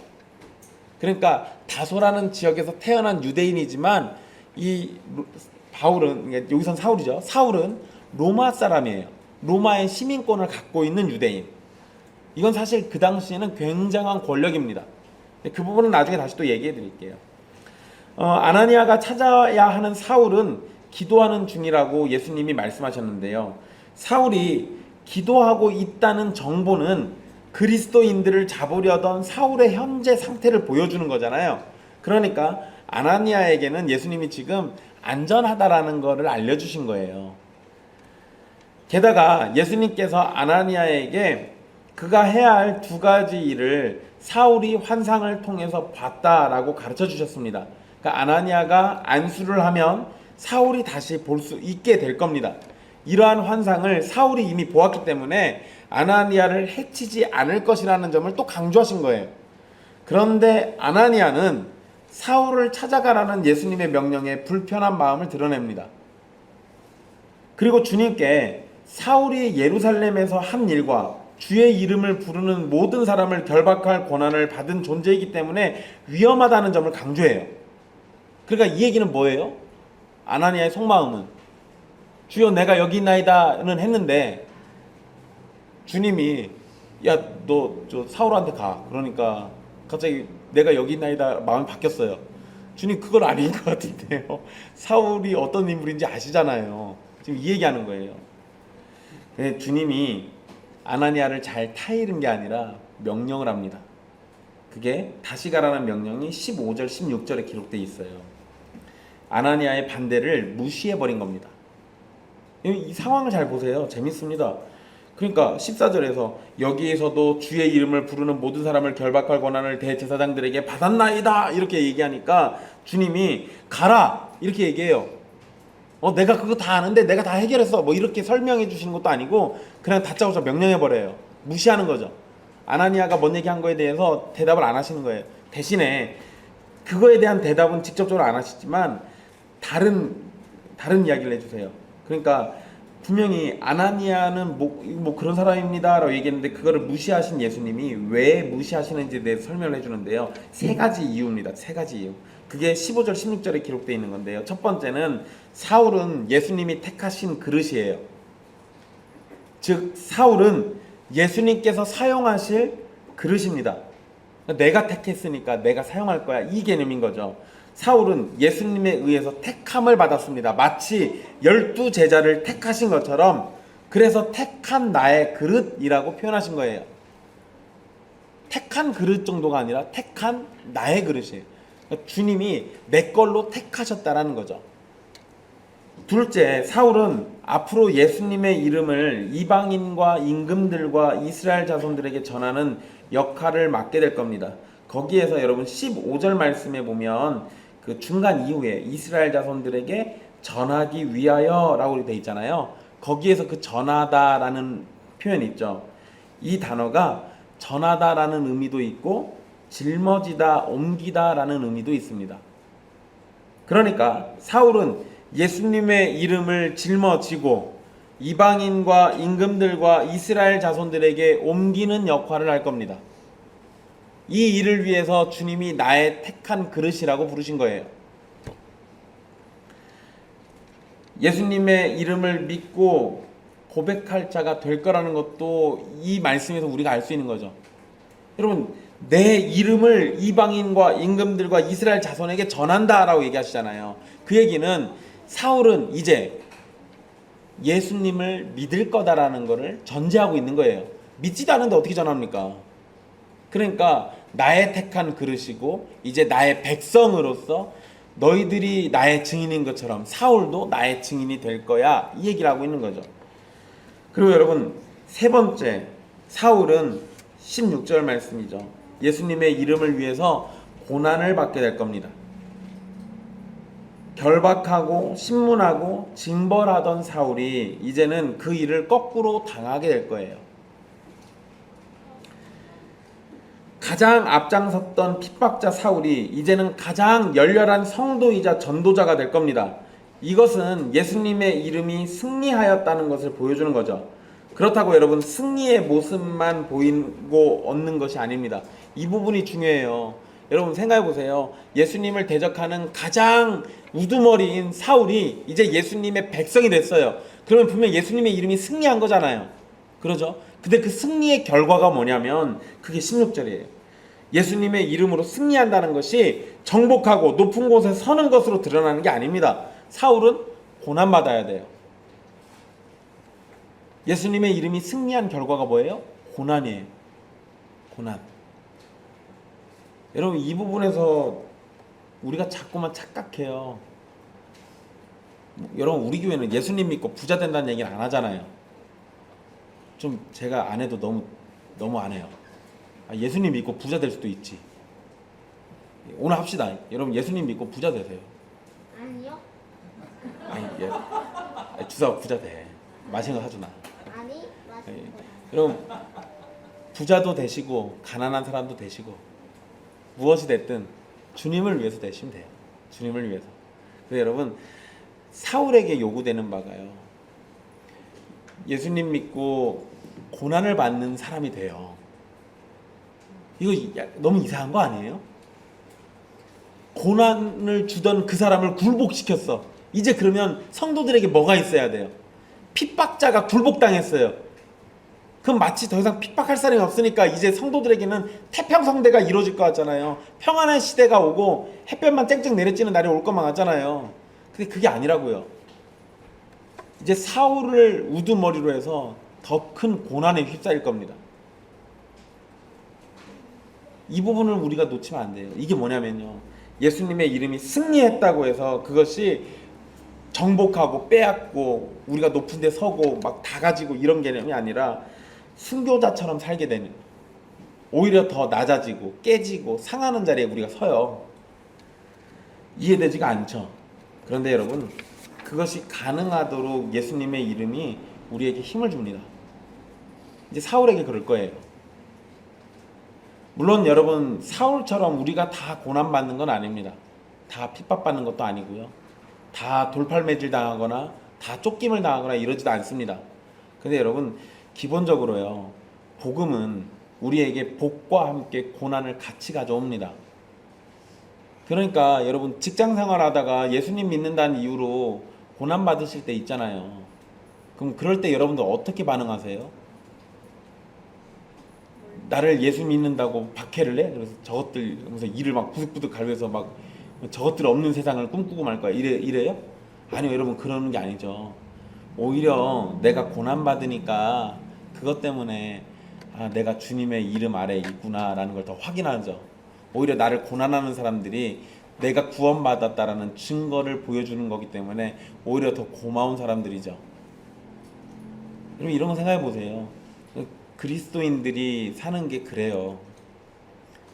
Speaker 1: 그러니까 다소라는 지역에서 태어난 유대인이지만 이 바울은 여기선 사울이죠. 사울은 로마 사람이에요. 로마의 시민권을 갖고 있는 유대인. 이건 사실 그 당시에는 굉장한 권력입니다. 그 부분은 나중에 다시 또 얘기해 드릴게요. 아나니아가 찾아야 하는 사울은 기도하는 중이라고 예수님이 말씀하셨는데요. 사울이 기도하고 있다는 정보는 그리스도인들을 잡으려던 사울의 현재 상태를 보여주는 거잖아요. 그러니까 아나니아에게는 예수님이 지금 안전하다라는 것을 알려주신 거예요. 게다가 예수님께서 아나니아에게 그가 해야 할 두 가지 일을 사울이 환상을 통해서 봤다라고 가르쳐 주셨습니다. 그러니까 아나니아가 안수를 하면 사울이 다시 볼 수 있게 될 겁니다. 이러한 환상을 사울이 이미 보았기 때문에 아나니아를 해치지 않을 것이라는 점을 또 강조하신 거예요. 그런데 아나니아는 사울을 찾아가라는 예수님의 명령에 불편한 마음을 드러냅니다. 그리고 주님께 사울이 예루살렘에서 한 일과 주의 이름을 부르는 모든 사람을 결박할 권한을 받은 존재이기 때문에 위험하다는 점을 강조해요. 그러니까 이 얘기는 뭐예요? 아나니아의 속마음은 주여 내가 여기 있나이다는 했는데 주님이 야 너 저 사울한테 가. 그러니까 갑자기 내가 여기 있나이다 마음이 바뀌었어요. 주님 그건 아닌 것 같은데요. 사울이 어떤 인물인지 아시잖아요. 지금 이 얘기하는 거예요. 주님이 아나니아를 잘 타이른 게 아니라 명령을 합니다. 그게 다시 가라는 명령이 15절 16절에 기록되어 있어요. 아나니아의 반대를 무시해버린 겁니다. 이 상황을 잘 보세요. 재밌습니다. 그러니까 14절에서 여기에서도 주의 이름을 부르는 모든 사람을 결박할 권한을 대제사장들에게 받았나이다 이렇게 얘기하니까 주님이 가라 이렇게 얘기해요. 내가 그거 다 아는데 내가 다 해결했어 뭐 이렇게 설명해 주시는 것도 아니고 그냥 다짜고짜 명령해 버려요. 무시하는 거죠. 아나니아가 뭔 얘기한 거에 대해서 대답을 안 하시는 거예요. 대신에 그거에 대한 대답은 직접적으로 안 하시지만 다른 이야기를 해주세요. 그러니까 분명히 아나니아는 뭐 그런 사람입니다 라고 얘기했는데 그거를 무시하신 예수님이 왜 무시하시는지에 대해서 설명을 해주는데요. 세 가지 이유입니다. 세 가지 이유. 그게 15절 16절에 기록되어 있는 건데요. 첫 번째는 사울은 예수님이 택하신 그릇이에요. 즉 사울은 예수님께서 사용하실 그릇입니다. 내가 택했으니까 내가 사용할 거야, 이 개념인 거죠. 사울은 예수님에 의해서 택함을 받았습니다. 마치 12제자를 택하신 것처럼. 그래서 택한 나의 그릇이라고 표현하신 거예요. 택한 그릇 정도가 아니라 택한 나의 그릇이에요. 그러니까 주님이 내 걸로 택하셨다라는 거죠. 둘째, 사울은 앞으로 예수님의 이름을 이방인과 임금들과 이스라엘 자손들에게 전하는 역할을 맡게 될 겁니다. 거기에서 여러분 15절 말씀에 보면 그 중간 이후에 이스라엘 자손들에게 전하기 위하여 라고 되어 있잖아요. 거기에서 그 전하다라는 표현이 있죠. 이 단어가 전하다라는 의미도 있고 짊어지다, 옮기다라는 의미도 있습니다. 그러니까 사울은 예수님의 이름을 짊어지고 이방인과 임금들과 이스라엘 자손들에게 옮기는 역할을 할 겁니다. 이 일을 위해서 주님이 나의 택한 그릇이라고 부르신 거예요. 예수님의 이름을 믿고 고백할 자가 될 거라는 것도 이 말씀에서 우리가 알 수 있는 거죠. 여러분, 내 이름을 이방인과 임금들과 이스라엘 자손에게 전한다라고 얘기하시잖아요. 그 얘기는 사울은 이제 예수님을 믿을 거다라는 것을 전제하고 있는 거예요. 믿지도 않은데 어떻게 전합니까? 그러니까 나의 택한 그릇이고 이제 나의 백성으로서 너희들이 나의 증인인 것처럼 사울도 나의 증인이 될 거야, 이 얘기를 하고 있는 거죠. 그리고 여러분, 세 번째, 사울은 16절 말씀이죠. 예수님의 이름을 위해서 고난을 받게 될 겁니다. 결박하고 신문하고 징벌하던 사울이 이제는 그 일을 거꾸로 당하게 될 거예요. 가장 앞장섰던 핍박자 사울이 이제는 가장 열렬한 성도이자 전도자가 될 겁니다. 이것은 예수님의 이름이 승리하였다는 것을 보여주는 거죠. 그렇다고 여러분, 승리의 모습만 보이고 얻는 것이 아닙니다. 이 부분이 중요해요. 여러분 생각해 보세요. 예수님을 대적하는 가장 우두머리인 사울이 이제 예수님의 백성이 됐어요. 그러면 분명 예수님의 이름이 승리한 거잖아요. 그러죠? 근데 그 승리의 결과가 뭐냐면 그게 16절이에요. 예수님의 이름으로 승리한다는 것이 정복하고 높은 곳에 서는 것으로 드러나는 게 아닙니다. 사울은 고난받아야 돼요. 예수님의 이름이 승리한 결과가 뭐예요? 고난이에요. 고난. 여러분, 이 부분에서 우리가 자꾸만 착각해요. 여러분, 우리 교회는 예수님 믿고 부자 된다는 얘기를 안 하잖아요. 좀 제가 안 해도 너무 안 해요. 예수님 믿고 부자 될 수도 있지. 오늘 합시다. 여러분, 예수님 믿고 부자 되세요.
Speaker 2: 아니요.
Speaker 1: 아니, 주사 부자 돼. 맛있는 거 사주나.
Speaker 2: 아니, 맛있는 거.
Speaker 1: 여러분, 부자도 되시고 가난한 사람도 되시고 무엇이 됐든 주님을 위해서 되시면 돼요. 주님을 위해서. 그래서 여러분, 사울에게 요구되는 바가요, 예수님 믿고 고난을 받는 사람이 돼요. 이거 너무 이상한 거 아니에요? 고난을 주던 그 사람을 굴복시켰어. 이제 그러면 성도들에게 뭐가 있어야 돼요? 핍박자가 굴복당했어요. 그럼 마치 더 이상 핍박할 사람이 없으니까 이제 성도들에게는 태평성대가 이루어질 것 같잖아요. 평안한 시대가 오고 햇볕만 쨍쨍 내리쬐는 날이 올 것만 같잖아요. 근데 그게 아니라고요. 이제 사울을 우두머리로 해서 더 큰 고난에 휩싸일 겁니다. 이 부분을 우리가 놓치면 안 돼요. 이게 뭐냐면요, 예수님의 이름이 승리했다고 해서 그것이 정복하고 빼앗고 우리가 높은 데 서고 막 다 가지고 이런 개념이 아니라 순교자처럼 살게 되는, 오히려 더 낮아지고 깨지고 상하는 자리에 우리가 서요. 이해되지가 않죠. 그런데 여러분, 그것이 가능하도록 예수님의 이름이 우리에게 힘을 줍니다. 이제 사울에게 그럴 거예요. 물론 여러분, 사울처럼 우리가 다 고난받는 건 아닙니다. 다 핍박받는 것도 아니고요. 다 돌팔매질 당하거나 다 쫓김을 당하거나 이러지도 않습니다. 근데 여러분 기본적으로요, 복음은 우리에게 복과 함께 고난을 같이 가져옵니다. 그러니까 여러분 직장 생활하다가 예수님 믿는다는 이유로 고난 받으실 때 있잖아요. 그럼 그럴 때 여러분들 어떻게 반응하세요? 나를 예수 믿는다고 박해를 해? 그래서 저것들 하면서 이를 막 부득부득 갈면서 막 저것들 없는 세상을 꿈꾸고 말 거야. 이래요? 아니요, 여러분 그러는 게 아니죠. 오히려 내가 고난 받으니까 그것 때문에 내가 주님의 이름 아래에 있구나라는 걸 더 확인하죠. 오히려 나를 고난하는 사람들이 내가 구원받았다라는 증거를 보여주는 거기 때문에 오히려 더 고마운 사람들이죠. 여러분 이런 거 생각해 보세요. 그리스도인들이 사는 게 그래요.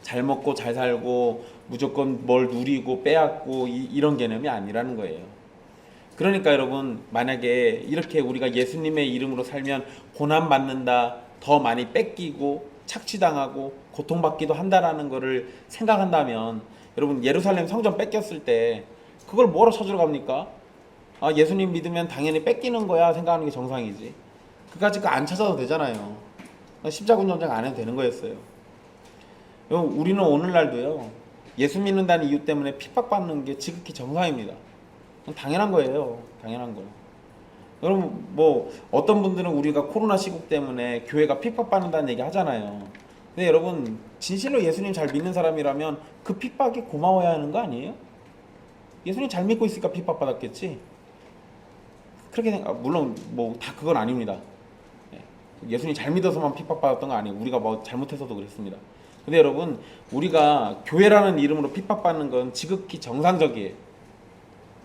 Speaker 1: 잘 먹고 잘 살고 무조건 뭘 누리고 빼앗고 이런 개념이 아니라는 거예요. 그러니까 여러분 만약에 이렇게 우리가 예수님의 이름으로 살면 고난받는다, 더 많이 뺏기고 착취당하고 고통받기도 한다라는 거를 생각한다면 여러분 예루살렘 성전 뺏겼을 때 그걸 뭐로 찾으러 갑니까? 예수님 믿으면 당연히 뺏기는 거야 생각하는 게 정상이지. 그까짓 거 안 찾아도 되잖아요. 십자군 전쟁 안 해도 되는 거였어요. 우리는 오늘날도요, 예수 믿는다는 이유 때문에 핍박받는 게 지극히 정상입니다. 당연한 거예요. 당연한 거. 여러분 뭐 어떤 분들은 우리가 코로나 시국 때문에 교회가 핍박받는다는 얘기 하잖아요. 근데 여러분 진실로 예수님 잘 믿는 사람이라면 그 핍박이 고마워야 하는 거 아니에요? 예수님 잘 믿고 있으니까 핍박받았겠지. 그렇게 물론 뭐 다 그건 아닙니다. 예수님 잘 믿어서만 핍박받았던 거 아니에요. 우리가 뭐 잘못해서도 그랬습니다. 근데 여러분 우리가 교회라는 이름으로 핍박받는 건 지극히 정상적이에요.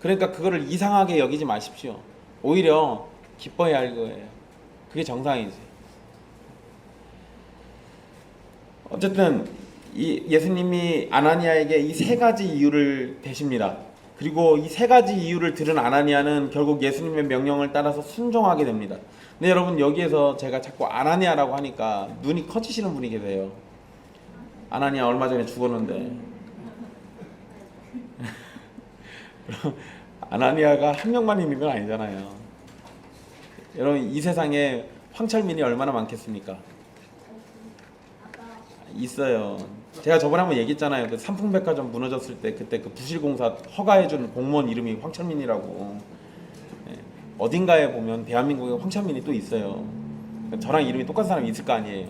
Speaker 1: 그러니까 그거를 이상하게 여기지 마십시오. 오히려 기뻐해야 할 거예요. 그게 정상이지. 어쨌든 이 예수님이 아나니아에게 이 세 가지 이유를 대십니다. 그리고 이 세 가지 이유를 들은 아나니아는 결국 예수님의 명령을 따라서 순종하게 됩니다. 근데 여러분 여기에서 제가 자꾸 아나니아라고 하니까 눈이 커지시는 분이 계세요. 아나니아 얼마 전에 죽었는데 아나니아가 한 명만 있는 건 아니잖아요. 여러분 이 세상에 황철민이 얼마나 많겠습니까? 있어요. 제가 저번에 한번 얘기했잖아요. 그 삼풍백화점 무너졌을 때 그때 그 부실공사 허가해준 공무원 이름이 황철민이라고. 어딘가에 보면 대한민국에 황철민이 또 있어요. 저랑 이름이 똑같은 사람이 있을 거 아니에요.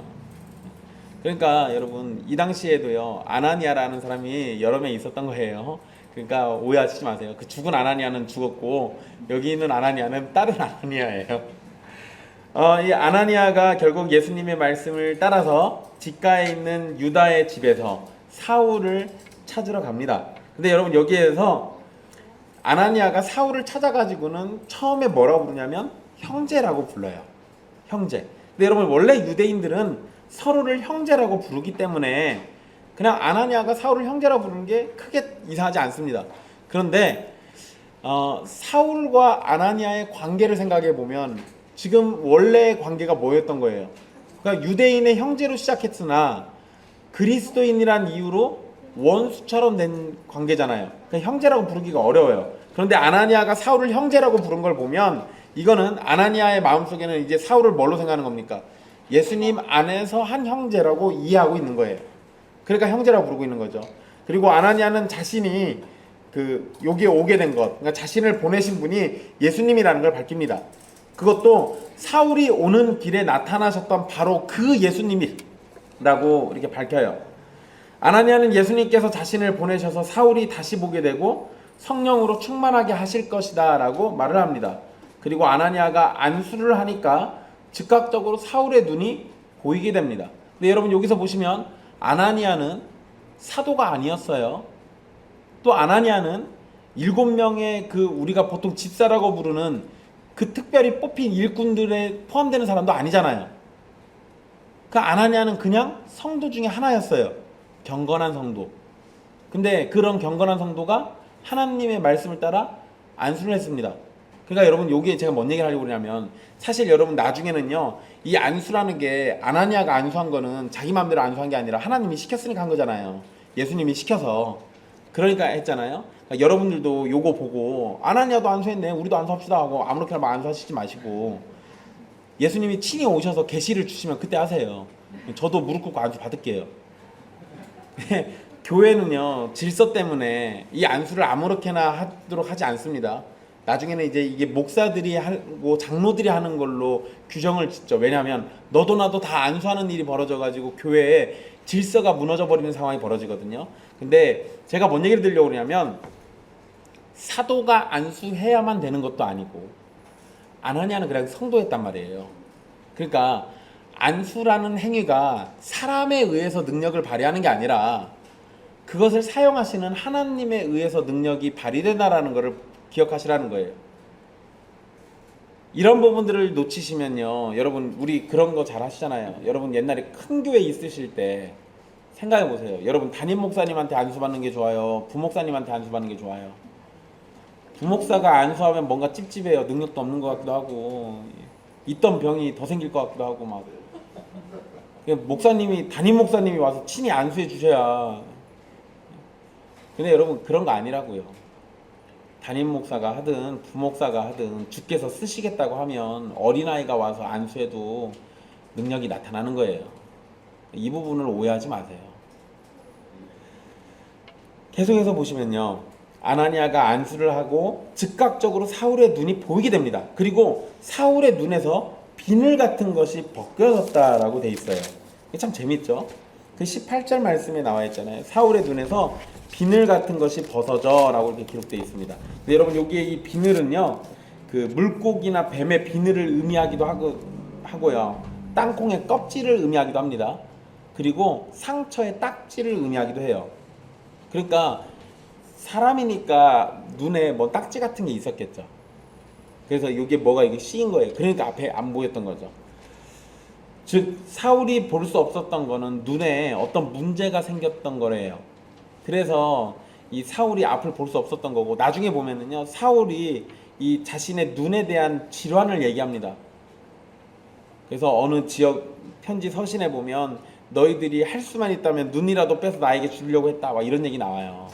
Speaker 1: 그러니까 여러분 이 당시에도요 아나니아라는 사람이 여러 명 있었던 거예요. 그러니까 오해하시지 마세요. 그 죽은 아나니아는 죽었고 여기 있는 아나니아는 다른 아나니아예요. 이 아나니아가 결국 예수님의 말씀을 따라서 직가에 있는 유다의 집에서 사울을 찾으러 갑니다. 근데 여러분 여기에서 아나니아가 사울을 찾아가지고는 처음에 뭐라고 부르냐면 형제라고 불러요. 형제. 근데 여러분 원래 유대인들은 서로를 형제라고 부르기 때문에 그냥 아나니아가 사울을 형제라고 부르는 게 크게 이상하지 않습니다. 그런데 사울과 아나니아의 관계를 생각해 보면 지금 원래의 관계가 뭐였던 거예요? 그러니까 유대인의 형제로 시작했으나 그리스도인이란 이유로 원수처럼 된 관계잖아요. 그러니까 형제라고 부르기가 어려워요. 그런데 아나니아가 사울을 형제라고 부른 걸 보면 이거는 아나니아의 마음속에는 이제 사울을 뭘로 생각하는 겁니까? 예수님 안에서 한 형제라고 이해하고 있는 거예요. 그러니까 형제라고 부르고 있는 거죠. 그리고 아나니아는 자신이 여기에 오게 된 것, 그러니까 자신을 보내신 분이 예수님이라는 걸 밝힙니다. 그것도 사울이 오는 길에 나타나셨던 바로 그 예수님이라고 이렇게 밝혀요. 아나니아는 예수님께서 자신을 보내셔서 사울이 다시 보게 되고 성령으로 충만하게 하실 것이다 라고 말을 합니다. 그리고 아나니아가 안수를 하니까 즉각적으로 사울의 눈이 보이게 됩니다. 근데 여러분 여기서 보시면 아나니아는 사도가 아니었어요. 또 아나니아는 7명의 우리가 보통 집사라고 부르는 그 특별히 뽑힌 일꾼들에 포함되는 사람도 아니잖아요. 그 아나니아는 그냥 성도 중에 하나였어요. 경건한 성도. 근데 그런 경건한 성도가 하나님의 말씀을 따라 안수를 했습니다. 그러니까 여러분 여기에 제가 뭔 얘기를 하려고 그러냐면 사실 여러분 나중에는요 이 안수라는 게 아나니아가 안수한 거는 자기 마음대로 안수한 게 아니라 하나님이 시켰으니까 한 거잖아요. 예수님이 시켜서. 그러니까 했잖아요. 그러니까 여러분들도 요거 보고 아나니아도 안수했네, 우리도 안수합시다 하고 아무렇게나 막 안수하시지 마시고, 예수님이 친히 오셔서 계시를 주시면 그때 하세요. 저도 무릎 꿇고 안수 받을게요. 교회는요, 질서 때문에 이 안수를 아무렇게나 하도록 하지 않습니다. 나중에는 이제 이게 목사들이 하고 장로들이 하는 걸로 규정을 짓죠. 왜냐하면 너도 나도 다 안수하는 일이 벌어져가지고 교회에 질서가 무너져 버리는 상황이 벌어지거든요. 근데 제가 뭔 얘기를 드리려고 그러냐면, 사도가 안수해야만 되는 것도 아니고, 아나니아는 그냥 성도였단 말이에요. 그러니까 안수라는 행위가 사람에 의해서 능력을 발휘하는 게 아니라 그것을 사용하시는 하나님에 의해서 능력이 발휘된다라는 것을 기억하시라는 거예요. 이런 부분들을 놓치시면요, 여러분, 우리 그런 거 잘 하시잖아요. 여러분 옛날에 큰 교회 있으실 때 생각해 보세요. 여러분 담임 목사님한테 안수받는 게 좋아요, 부목사님한테 안수받는 게 좋아요? 부목사가 안수하면 뭔가 찝찝해요. 능력도 없는 것 같기도 하고, 있던 병이 더 생길 것 같기도 하고 막. 목사님이, 담임 목사님이 와서 친히 안수해 주셔야. 근데 여러분 그런 거 아니라고요. 담임 목사가 하든 부목사가 하든 주께서 쓰시겠다고 하면 어린아이가 와서 안수해도 능력이 나타나는 거예요. 이 부분을 오해하지 마세요. 계속해서 보시면요, 아나니아가 안수를 하고 즉각적으로 사울의 눈이 보이게 됩니다. 그리고 사울의 눈에서 비늘 같은 것이 벗겨졌다라고 돼 있어요. 이게 참 재밌죠? 그 18절 말씀에 나와 있잖아요. 사울의 눈에서 비늘 같은 것이 벗어져 라고 이렇게 기록되어 있습니다. 근데 여러분 여기에 이 비늘은요, 그 물고기나 뱀의 비늘을 의미하기도 하고요, 땅콩의 껍질을 의미하기도 합니다. 그리고 상처의 딱지를 의미하기도 해요. 그러니까 사람이니까 눈에 뭐 딱지 같은 게 있었겠죠. 그래서 이게 뭐가 이게 씌인 거예요. 그러니까 앞에 안 보였던 거죠. 즉 사울이 볼 수 없었던 거는 눈에 어떤 문제가 생겼던 거래요. 그래서 이 사울이 앞을 볼 수 없었던 거고, 나중에 보면은요, 사울이 이 자신의 눈에 대한 질환을 얘기합니다. 그래서 어느 지역 편지 서신에 보면 너희들이 할 수만 있다면 눈이라도 빼서 나에게 주려고 했다, 막 이런 얘기 나와요.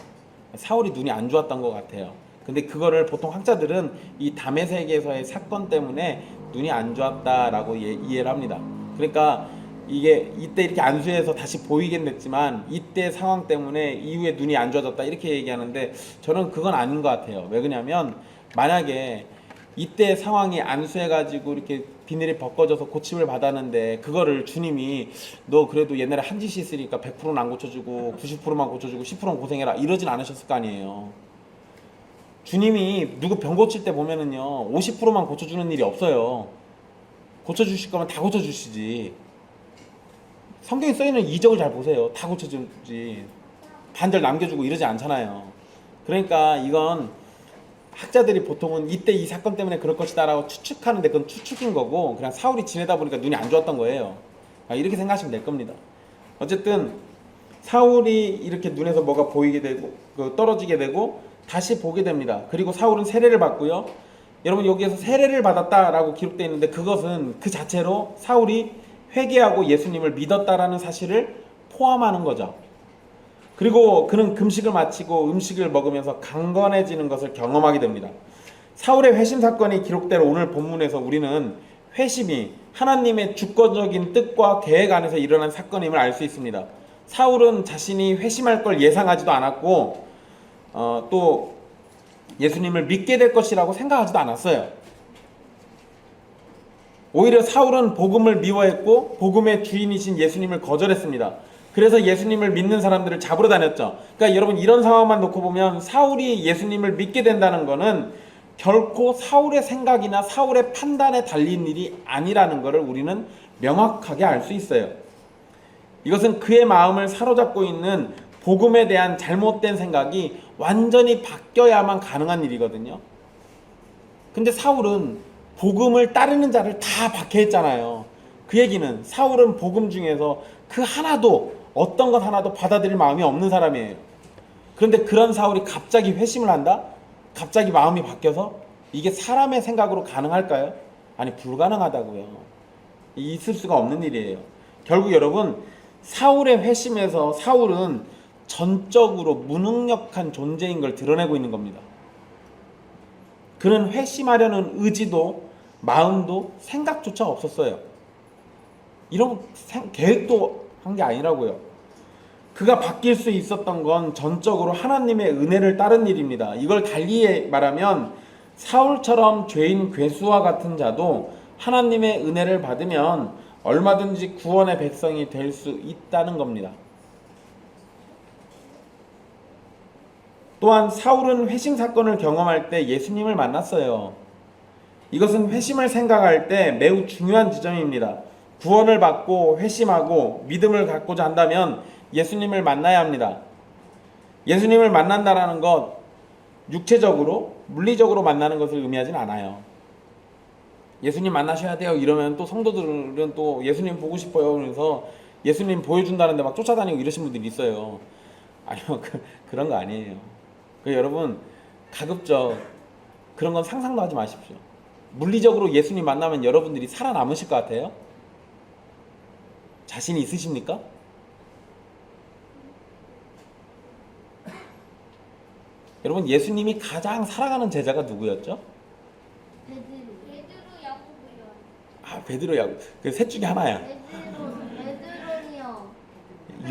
Speaker 1: 사울이 눈이 안 좋았던 것 같아요. 근데 그거를 보통 학자들은 이 다메섹에서의 사건 때문에 눈이 안 좋았다라고 이해를 합니다. 그러니까 이게 이때 이렇게 안수해서 다시 보이긴 됐지만 이때 상황 때문에 이후에 눈이 안 좋아졌다, 이렇게 얘기하는데 저는 그건 아닌 것 같아요. 왜 그러냐면, 만약에 이때 상황이 안수해가지고 이렇게 비늘이 벗겨져서 고침을 받았는데 그거를 주님이 너 그래도 옛날에 한 짓이 있으니까 100%는 안 고쳐주고 90%만 고쳐주고 10%는 고생해라, 이러진 않으셨을 거 아니에요. 주님이 누구 병 고칠 때 보면은요, 50%만 고쳐주는 일이 없어요. 고쳐주실 거면 다 고쳐주시지. 성경에 써있는 이적을 잘 보세요. 다 고쳐주지. 반절 남겨주고 이러지 않잖아요. 그러니까 이건 학자들이 보통은 이때 이 사건 때문에 그럴 것이다 라고 추측하는데 그건 추측인 거고, 그냥 사울이 지내다 보니까 눈이 안 좋았던 거예요. 이렇게 생각하시면 될 겁니다. 어쨌든 사울이 이렇게 눈에서 뭐가 보이게 되고 떨어지게 되고 다시 보게 됩니다. 그리고 사울은 세례를 받고요. 여러분 여기에서 세례를 받았다라고 기록되어 있는데 그것은 그 자체로 사울이 회개하고 예수님을 믿었다라는 사실을 포함하는 거죠. 그리고 그는 금식을 마치고 음식을 먹으면서 강건해지는 것을 경험하게 됩니다. 사울의 회심 사건이 기록된 오늘 본문에서 우리는 회심이 하나님의 주권적인 뜻과 계획 안에서 일어난 사건임을 알 수 있습니다. 사울은 자신이 회심할 걸 예상하지도 않았고 또 예수님을 믿게 될 것이라고 생각하지도 않았어요. 오히려 사울은 복음을 미워했고 복음의 주인이신 예수님을 거절했습니다. 그래서 예수님을 믿는 사람들을 잡으러 다녔죠. 그러니까 여러분 이런 상황만 놓고 보면 사울이 예수님을 믿게 된다는 것은 결코 사울의 생각이나 사울의 판단에 달린 일이 아니라는 것을 우리는 명확하게 알 수 있어요. 이것은 그의 마음을 사로잡고 있는 복음에 대한 잘못된 생각이 완전히 바뀌어야만 가능한 일이거든요. 근데 사울은 복음을 따르는 자를 다 박해했잖아요. 그 얘기는 사울은 복음 중에서 그 하나도, 어떤 것 하나도 받아들일 마음이 없는 사람이에요. 그런데 그런 사울이 갑자기 회심을 한다? 갑자기 마음이 바뀌어서? 이게 사람의 생각으로 가능할까요? 아니, 불가능하다고요. 있을 수가 없는 일이에요. 결국 여러분, 사울의 회심에서 사울은 전적으로 무능력한 존재인 걸 드러내고 있는 겁니다. 그는 회심하려는 의지도 마음도 생각조차 없었어요. 이런 계획도 한 게 아니라고요. 그가 바뀔 수 있었던 건 전적으로 하나님의 은혜를 따른 일입니다. 이걸 달리 말하면 사울처럼 죄인 괴수와 같은 자도 하나님의 은혜를 받으면 얼마든지 구원의 백성이 될 수 있다는 겁니다. 또한 사울은 회심 사건을 경험할 때 예수님을 만났어요. 이것은 회심을 생각할 때 매우 중요한 지점입니다. 구원을 받고 회심하고 믿음을 갖고자 한다면 예수님을 만나야 합니다. 예수님을 만난다라는 것 육체적으로 물리적으로 만나는 것을 의미하진 않아요. 예수님 만나셔야 돼요 이러면 또 성도들은 또 예수님 보고 싶어요 그래서 예수님 보여준다는데 막 쫓아다니고 이러신 분들이 있어요. 아니요 그런 거 아니에요. 여러분 가급적 그런 건 상상도 하지 마십시오. 물리적으로 예수님 만나면 여러분들이 살아남으실 것 같아요? 자신이 있으십니까? 여러분 예수님이 가장 사랑하는 제자가 누구였죠?
Speaker 2: 베드로 야고보요.
Speaker 1: 베드로 야고보. 그 셋 중에 하나야.
Speaker 2: 베드로니요.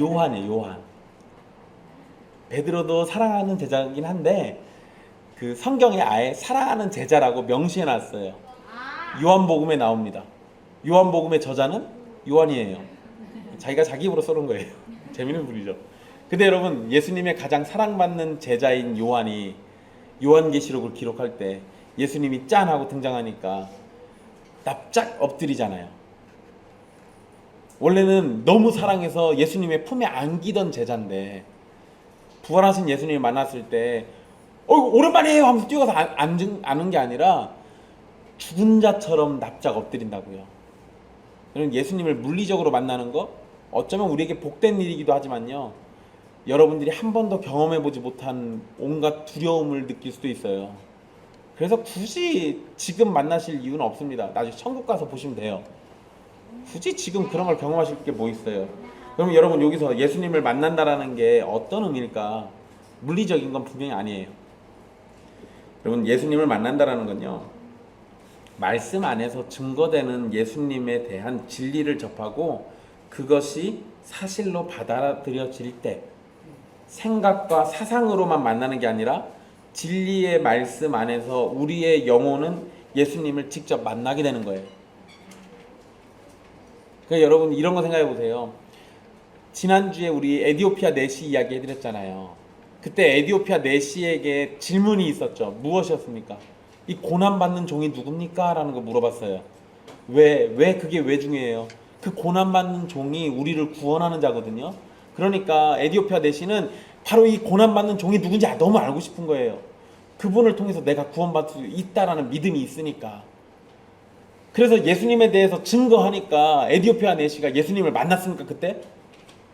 Speaker 1: 요한이에요. 요한. 베드로도 사랑하는 제자이긴 한데 그 성경에 아예 사랑하는 제자라고 명시해놨어요. 요한복음에 나옵니다. 요한복음의 저자는 요한이에요. 자기가 자기 입으로 써놓은 거예요. 재밌는 분이죠. 근데 여러분 예수님의 가장 사랑받는 제자인 요한이 요한계시록을 기록할 때 예수님이 짠 하고 등장하니까 납작 엎드리잖아요. 원래는 너무 사랑해서 예수님의 품에 안기던 제자인데 부활하신 예수님을 만났을 때 오랜만이에요 하면서 뛰어가서 안는 게 아니라 죽은 자처럼 납작 엎드린다고요. 여러분 예수님을 물리적으로 만나는 거 어쩌면 우리에게 복된 일이기도 하지만요, 여러분들이 한 번도 경험해보지 못한 온갖 두려움을 느낄 수도 있어요. 그래서 굳이 지금 만나실 이유는 없습니다. 나중에 천국 가서 보시면 돼요. 굳이 지금 그런 걸 경험하실 게 뭐 있어요. 그럼 여러분 여기서 예수님을 만난다라는 게 어떤 의미일까? 물리적인 건 분명히 아니에요. 여러분 예수님을 만난다라는 건요, 말씀 안에서 증거되는 예수님에 대한 진리를 접하고 그것이 사실로 받아들여질 때 생각과 사상으로만 만나는 게 아니라 진리의 말씀 안에서 우리의 영혼은 예수님을 직접 만나게 되는 거예요. 그러니까 여러분 이런 거 생각해 보세요. 지난주에 우리 에디오피아 내시 이야기 해드렸잖아요. 그때 에디오피아 내시에게 질문이 있었죠. 무엇이었습니까? 이 고난받는 종이 누굽니까? 라는 거 물어봤어요. 왜 그게 왜 중요해요? 그 고난받는 종이 우리를 구원하는 자거든요. 그러니까 에디오피아 내시는 바로 이 고난받는 종이 누군지 너무 알고 싶은 거예요. 그분을 통해서 내가 구원받을 수 있다라는 믿음이 있으니까. 그래서 예수님에 대해서 증거하니까 에디오피아 내시가 예수님을 만났습니까? 그때?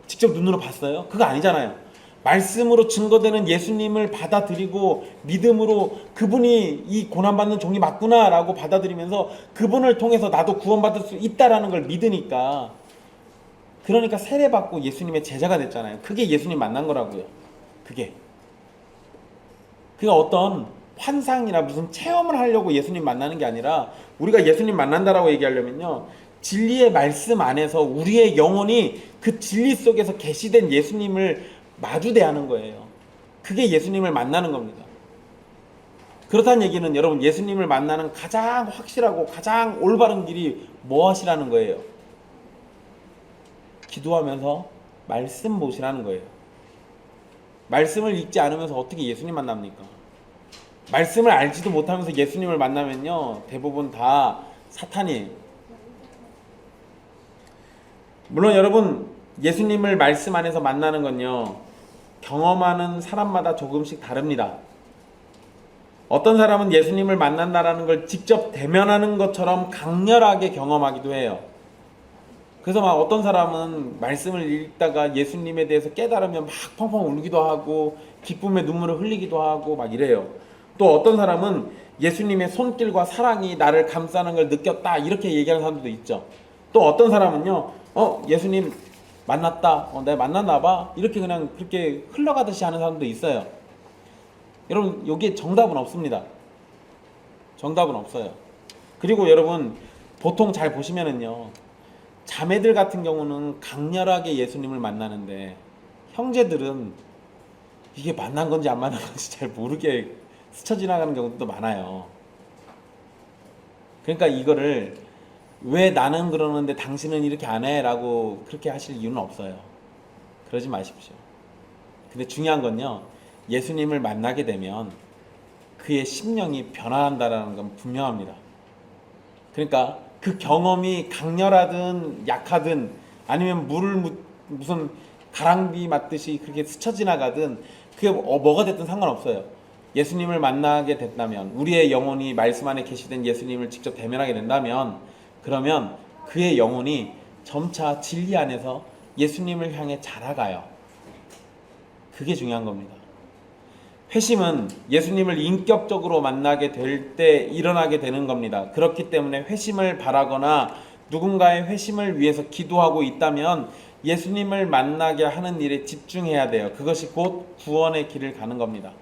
Speaker 1: 직접 눈으로 봤어요? 그거 아니잖아요. 말씀으로 증거되는 예수님을 받아들이고 믿음으로 그분이 이 고난받는 종이 맞구나 라고 받아들이면서 그분을 통해서 나도 구원받을 수 있다라는 걸 믿으니까, 그러니까 세례받고 예수님의 제자가 됐잖아요. 그게 예수님 만난 거라고요. 그게 어떤 환상이나 무슨 체험을 하려고 예수님 만나는 게 아니라, 우리가 예수님 만난다라고 얘기하려면요, 진리의 말씀 안에서 우리의 영혼이 그 진리 속에서 계시된 예수님을 마주대하는 거예요. 그게 예수님을 만나는 겁니다. 그렇다는 얘기는 여러분 예수님을 만나는 가장 확실하고 가장 올바른 길이 뭐 하시라는 거예요? 기도하면서 말씀 보시라는 거예요. 말씀을 읽지 않으면서 어떻게 예수님 만납니까? 말씀을 알지도 못하면서 예수님을 만나면요, 대부분 다 사탄이에요. 물론 여러분 예수님을 말씀 안에서 만나는 건요, 경험하는 사람마다 조금씩 다릅니다. 어떤 사람은 예수님을 만난다라는 걸 직접 대면하는 것처럼 강렬하게 경험하기도 해요. 그래서 막 어떤 사람은 말씀을 읽다가 예수님에 대해서 깨달으면 막 펑펑 울기도 하고 기쁨의 눈물을 흘리기도 하고 막 이래요. 또 어떤 사람은 예수님의 손길과 사랑이 나를 감싸는 걸 느꼈다 이렇게 얘기하는 사람들도 있죠. 또 어떤 사람은요, 예수님 만났다, 내가 만났나 봐, 이렇게 그냥 그렇게 흘러가듯이 하는 사람도 있어요. 여러분, 여기에 정답은 없습니다. 정답은 없어요. 그리고 여러분, 보통 잘 보시면은요, 자매들 같은 경우는 강렬하게 예수님을 만나는데 형제들은 이게 만난 건지 안 만난 건지 잘 모르게 스쳐 지나가는 경우도 많아요. 그러니까 이거를 왜 나는 그러는데 당신은 이렇게 안 해? 라고 그렇게 하실 이유는 없어요. 그러지 마십시오. 근데 중요한 건요, 예수님을 만나게 되면 그의 심령이 변화한다는 건 분명합니다. 그러니까 그 경험이 강렬하든 약하든 아니면 무슨 가랑비 맞듯이 그렇게 스쳐 지나가든 그게 뭐가 됐든 상관없어요. 예수님을 만나게 됐다면, 우리의 영혼이 말씀 안에 계시된 예수님을 직접 대면하게 된다면, 그러면 그의 영혼이 점차 진리 안에서 예수님을 향해 자라가요. 그게 중요한 겁니다. 회심은 예수님을 인격적으로 만나게 될 때 일어나게 되는 겁니다. 그렇기 때문에 회심을 바라거나 누군가의 회심을 위해서 기도하고 있다면 예수님을 만나게 하는 일에 집중해야 돼요. 그것이 곧 구원의 길을 가는 겁니다.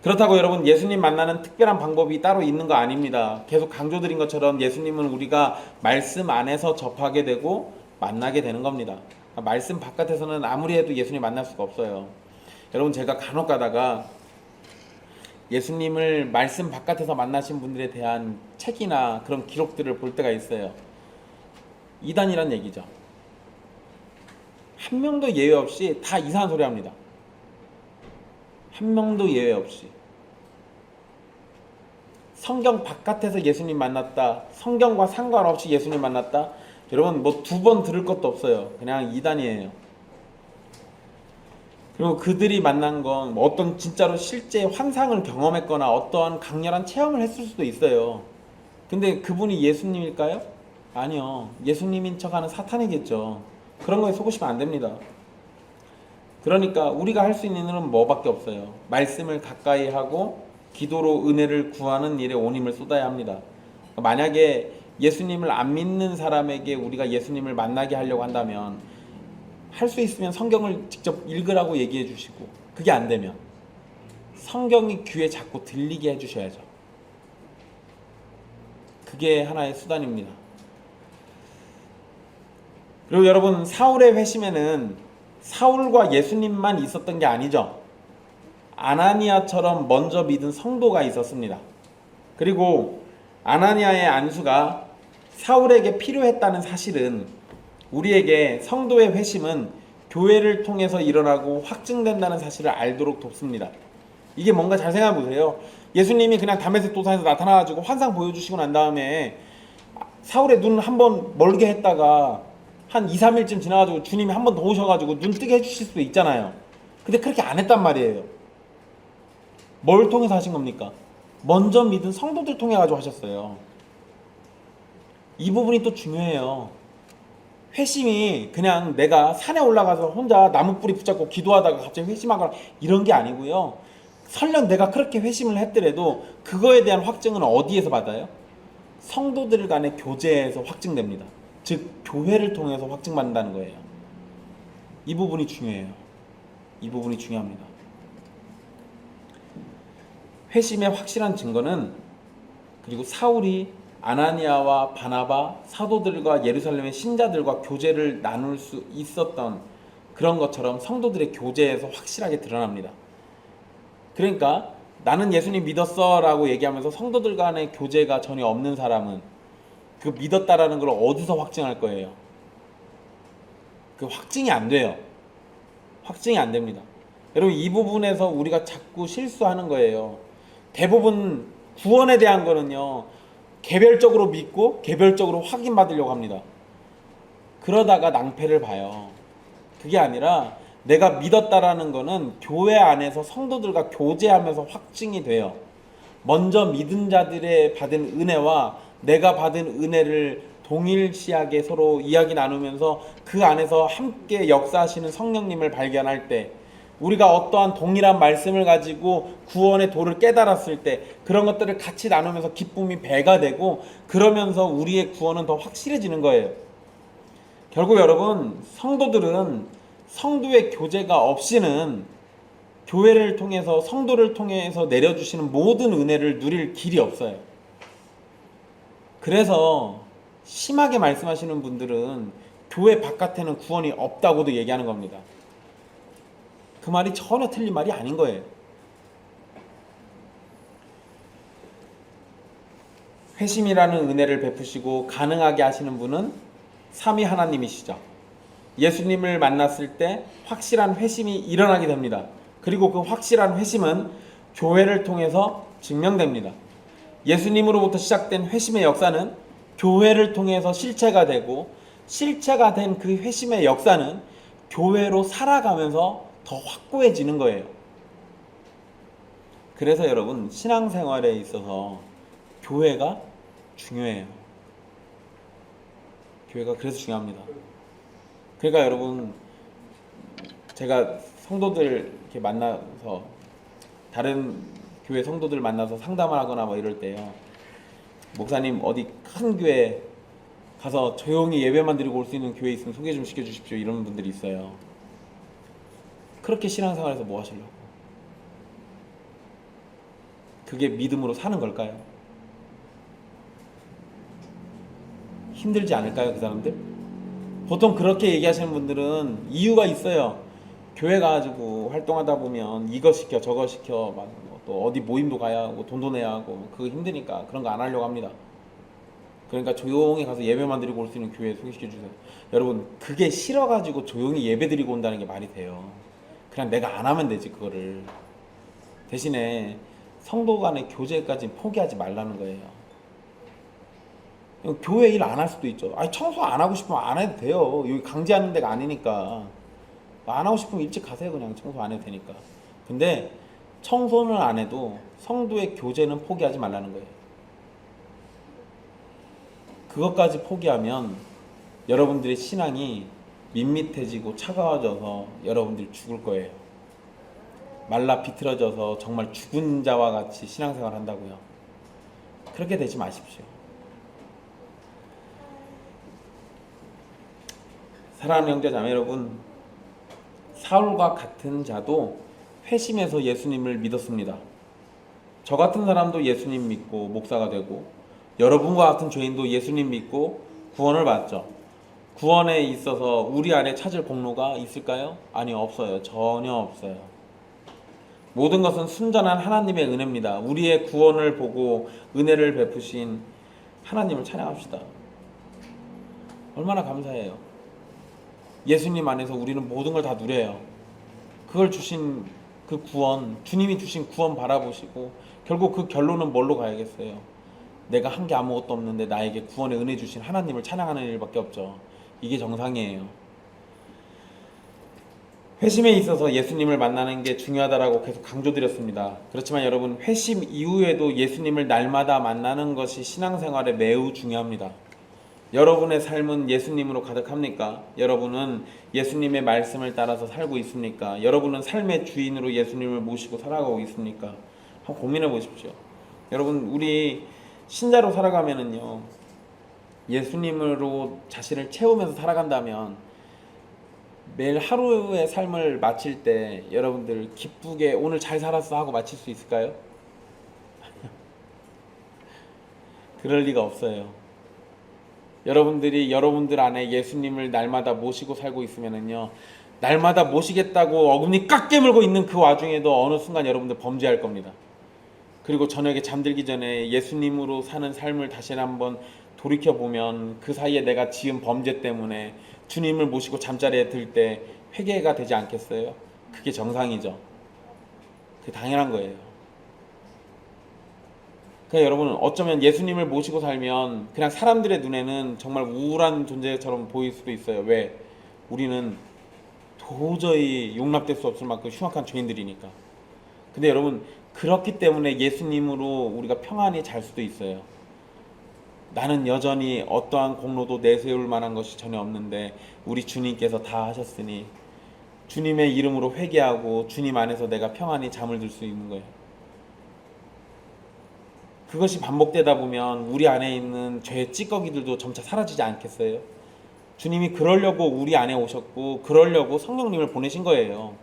Speaker 1: 그렇다고 여러분, 예수님 만나는 특별한 방법이 따로 있는 거 아닙니다. 계속 강조드린 것처럼 예수님은 우리가 말씀 안에서 접하게 되고 만나게 되는 겁니다. 말씀 바깥에서는 아무리 해도 예수님 만날 수가 없어요. 여러분, 제가 간혹 가다가 예수님을 말씀 바깥에서 만나신 분들에 대한 책이나 그런 기록들을 볼 때가 있어요. 이단이란 얘기죠. 한 명도 예외 없이 다 이상한 소리 합니다. 한 명도 예외 없이. 성경 바깥에서 예수님 만났다, 성경과 상관없이 예수님 만났다, 여러분 뭐 두 번 들을 것도 없어요. 그냥 이단이에요. 그리고 그들이 만난 건 어떤 진짜로 실제 환상을 경험했거나 어떠한 강렬한 체험을 했을 수도 있어요. 근데 그분이 예수님일까요? 아니요. 예수님인 척하는 사탄이겠죠. 그런 거에 속으시면 안 됩니다. 그러니까 우리가 할 수 있는 일은 뭐밖에 없어요. 말씀을 가까이 하고 기도로 은혜를 구하는 일에 온 힘을 쏟아야 합니다. 만약에 예수님을 안 믿는 사람에게 우리가 예수님을 만나게 하려고 한다면 할 수 있으면 성경을 직접 읽으라고 얘기해 주시고, 그게 안 되면 성경이 귀에 자꾸 들리게 해 주셔야죠. 그게 하나의 수단입니다. 그리고 여러분, 사울의 회심에는 사울과 예수님만 있었던 게 아니죠. 아나니아처럼 먼저 믿은 성도가 있었습니다. 그리고 아나니아의 안수가 사울에게 필요했다는 사실은 우리에게 성도의 회심은 교회를 통해서 일어나고 확증된다는 사실을 알도록 돕습니다. 이게 뭔가 잘 생각해 보세요. 예수님이 그냥 다메섹 도상에서 나타나가지고 환상 보여주시고 난 다음에 사울의 눈 한번 멀게 했다가 한 2, 3일쯤 지나가지고 주님이 한 번 더 오셔가지고 눈 뜨게 해주실 수도 있잖아요. 근데 그렇게 안 했단 말이에요. 뭘 통해서 하신 겁니까? 먼저 믿은 성도들 통해 가지고 하셨어요. 이 부분이 또 중요해요. 회심이 그냥 내가 산에 올라가서 혼자 나무 뿌리 붙잡고 기도하다가 갑자기 회심하거나 이런 게 아니고요. 설령 내가 그렇게 회심을 했더라도 그거에 대한 확증은 어디에서 받아요? 성도들 간의 교제에서 확증됩니다. 즉 교회를 통해서 확증받는다는 거예요. 이 부분이 중요해요. 이 부분이 중요합니다. 회심의 확실한 증거는, 그리고 사울이 아나니아와 바나바 사도들과 예루살렘의 신자들과 교제를 나눌 수 있었던 그런 것처럼 성도들의 교제에서 확실하게 드러납니다. 그러니까 나는 예수님 믿었어 라고 얘기하면서 성도들 간의 교제가 전혀 없는 사람은 그 믿었다라는 걸 어디서 확증할 거예요? 그 확증이 안 돼요. 확증이 안 됩니다. 여러분, 이 부분에서 우리가 자꾸 실수하는 거예요. 대부분 구원에 대한 거는요, 개별적으로 믿고 개별적으로 확인받으려고 합니다. 그러다가 낭패를 봐요. 그게 아니라 내가 믿었다라는 거는 교회 안에서 성도들과 교제하면서 확증이 돼요. 먼저 믿은 자들의 받은 은혜와 내가 받은 은혜를 동일시하게 서로 이야기 나누면서 그 안에서 함께 역사하시는 성령님을 발견할 때, 우리가 어떠한 동일한 말씀을 가지고 구원의 도를 깨달았을 때 그런 것들을 같이 나누면서 기쁨이 배가 되고, 그러면서 우리의 구원은 더 확실해지는 거예요. 결국 여러분, 성도들은 성도의 교제가 없이는 교회를 통해서, 성도를 통해서 내려주시는 모든 은혜를 누릴 길이 없어요. 그래서 심하게 말씀하시는 분들은 교회 바깥에는 구원이 없다고도 얘기하는 겁니다. 그 말이 전혀 틀린 말이 아닌 거예요. 회심이라는 은혜를 베푸시고 가능하게 하시는 분은 삼위 하나님이시죠. 예수님을 만났을 때 확실한 회심이 일어나게 됩니다. 그리고 그 확실한 회심은 교회를 통해서 증명됩니다. 예수님으로부터 시작된 회심의 역사는 교회를 통해서 실체가 되고, 실체가 된 그 회심의 역사는 교회로 살아가면서 더 확고해지는 거예요. 그래서 여러분, 신앙생활에 있어서 교회가 중요해요. 교회가 그래서 중요합니다. 그러니까 여러분, 제가 성도들 이렇게 만나서, 다른 교회 성도들 만나서 상담을 하거나 뭐 이럴 때요, 목사님 어디 큰 교회 가서 조용히 예배만 드리고 올 수 있는 교회 있으면 소개 좀 시켜주십시오, 이런 분들이 있어요. 그렇게 신앙생활에서 뭐 하시려고? 그게 믿음으로 사는 걸까요? 힘들지 않을까요, 그 사람들? 보통 그렇게 얘기하시는 분들은 이유가 있어요. 교회 가가지고 활동하다 보면 이거 시켜 저거 시켜, 또 어디 모임도 가야 하고 돈도 내야 하고, 그거 힘드니까 그런 거 안 하려고 합니다. 그러니까 조용히 가서 예배만 드리고 올 수 있는 교회 소개시켜 주세요. 여러분, 그게 싫어가지고 조용히 예배 드리고 온다는 게 말이 돼요? 그냥 내가 안 하면 되지, 그거를. 대신에 성도 간의 교제까지 포기하지 말라는 거예요. 교회 일 안 할 수도 있죠. 아니, 청소 안 하고 싶으면 안 해도 돼요. 여기 강제하는 데가 아니니까. 안 하고 싶으면 일찍 가세요. 그냥 청소 안 해도 되니까. 근데 청소는 안 해도 성도의 교제는 포기하지 말라는 거예요. 그것까지 포기하면 여러분들의 신앙이 밋밋해지고 차가워져서 여러분들이 죽을 거예요. 말라 비틀어져서 정말 죽은 자와 같이 신앙생활 한다고요. 그렇게 되지 마십시오. 사랑하는 형제 자매 여러분, 사울과 같은 자도 회심해서 예수님을 믿었습니다. 저 같은 사람도 예수님 믿고 목사가 되고, 여러분과 같은 죄인도 예수님 믿고 구원을 받죠. 구원에 있어서 우리 안에 찾을 공로가 있을까요? 아니요, 없어요. 전혀 없어요. 모든 것은 순전한 하나님의 은혜입니다. 우리의 구원을 보고 은혜를 베푸신 하나님을 찬양합시다. 얼마나 감사해요. 예수님 안에서 우리는 모든 걸 다 누려요. 그걸 주신 그 구원, 주님이 주신 구원 바라보시고 결국 그 결론은 뭘로 가야겠어요? 내가 한 게 아무것도 없는데 나에게 구원의 은혜 주신 하나님을 찬양하는 일밖에 없죠. 이게 정상이에요. 회심에 있어서 예수님을 만나는 게 중요하다라고 계속 강조드렸습니다. 그렇지만 여러분, 회심 이후에도 예수님을 날마다 만나는 것이 신앙생활에 매우 중요합니다. 여러분의 삶은 예수님으로 가득합니까? 여러분은 예수님의 말씀을 따라서 살고 있습니까? 여러분은 삶의 주인으로 예수님을 모시고 살아가고 있습니까? 한번 고민해 보십시오. 여러분, 우리 신자로 살아가면은요, 예수님으로 자신을 채우면서 살아간다면 매일 하루의 삶을 마칠 때 여러분들 기쁘게 오늘 잘 살았어 하고 마칠 수 있을까요? 그럴 리가 없어요. 여러분들이 여러분들 안에 예수님을 날마다 모시고 살고 있으면은요, 날마다 모시겠다고 어금니 꽉 깨물고 있는 그 와중에도 어느 순간 여러분들 범죄할 겁니다. 그리고 저녁에 잠들기 전에 예수님으로 사는 삶을 다시 한번 돌이켜보면 그 사이에 내가 지은 범죄 때문에 주님을 모시고 잠자리에 들 때 회개가 되지 않겠어요? 그게 정상이죠. 그게 당연한 거예요. 그러니까 여러분, 어쩌면 예수님을 모시고 살면 그냥 사람들의 눈에는 정말 우울한 존재처럼 보일 수도 있어요. 왜? 우리는 도저히 용납될 수 없을 만큼 흉악한 죄인들이니까. 근데 여러분, 그렇기 때문에 예수님으로 우리가 평안히 잘 수도 있어요. 나는 여전히 어떠한 공로도 내세울 만한 것이 전혀 없는데 우리 주님께서 다 하셨으니 주님의 이름으로 회개하고 주님 안에서 내가 평안히 잠을 들 수 있는 거예요. 그것이 반복되다 보면 우리 안에 있는 죄의 찌꺼기들도 점차 사라지지 않겠어요? 주님이 그러려고 우리 안에 오셨고 그러려고 성령님을 보내신 거예요.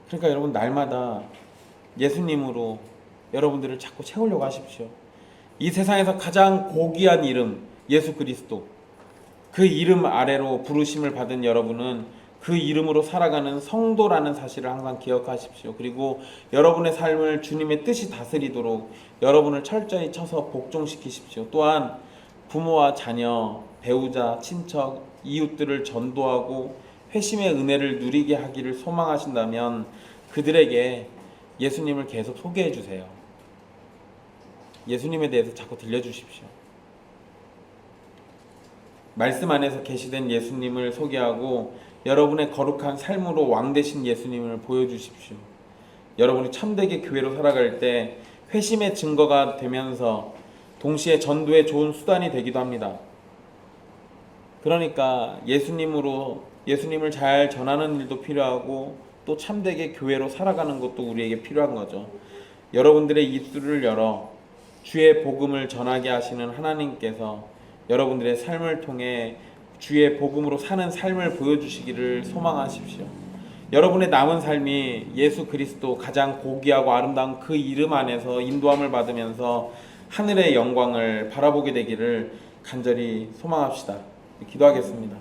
Speaker 1: 그러니까 여러분 날마다 예수님으로 여러분들을 자꾸 채우려고 하십시오. 이 세상에서 가장 고귀한 이름 예수 그리스도, 그 이름 아래로 부르심을 받은 여러분은 그 이름으로 살아가는 성도라는 사실을 항상 기억하십시오. 그리고 여러분의 삶을 주님의 뜻이 다스리도록 여러분을 철저히 쳐서 복종시키십시오. 또한 부모와 자녀, 배우자, 친척, 이웃들을 전도하고 회심의 은혜를 누리게 하기를 소망하신다면 그들에게 예수님을 계속 소개해 주세요. 예수님에 대해서 자꾸 들려주십시오. 말씀 안에서 계시된 예수님을 소개하고 여러분의 거룩한 삶으로 왕 되신 예수님을 보여주십시오. 여러분이 참되게 교회로 살아갈 때 회심의 증거가 되면서 동시에 전도의 좋은 수단이 되기도 합니다. 그러니까 예수님을 잘 전하는 일도 필요하고 또 참되게 교회로 살아가는 것도 우리에게 필요한 거죠. 여러분들의 입술을 열어 주의 복음을 전하게 하시는 하나님께서 여러분들의 삶을 통해 주의 복음으로 사는 삶을 보여주시기를 소망하십시오. 여러분의 남은 삶이 예수 그리스도 가장 고귀하고 아름다운 그 이름 안에서 인도함을 받으면서 하늘의 영광을 바라보게 되기를 간절히 소망합시다. 기도하겠습니다.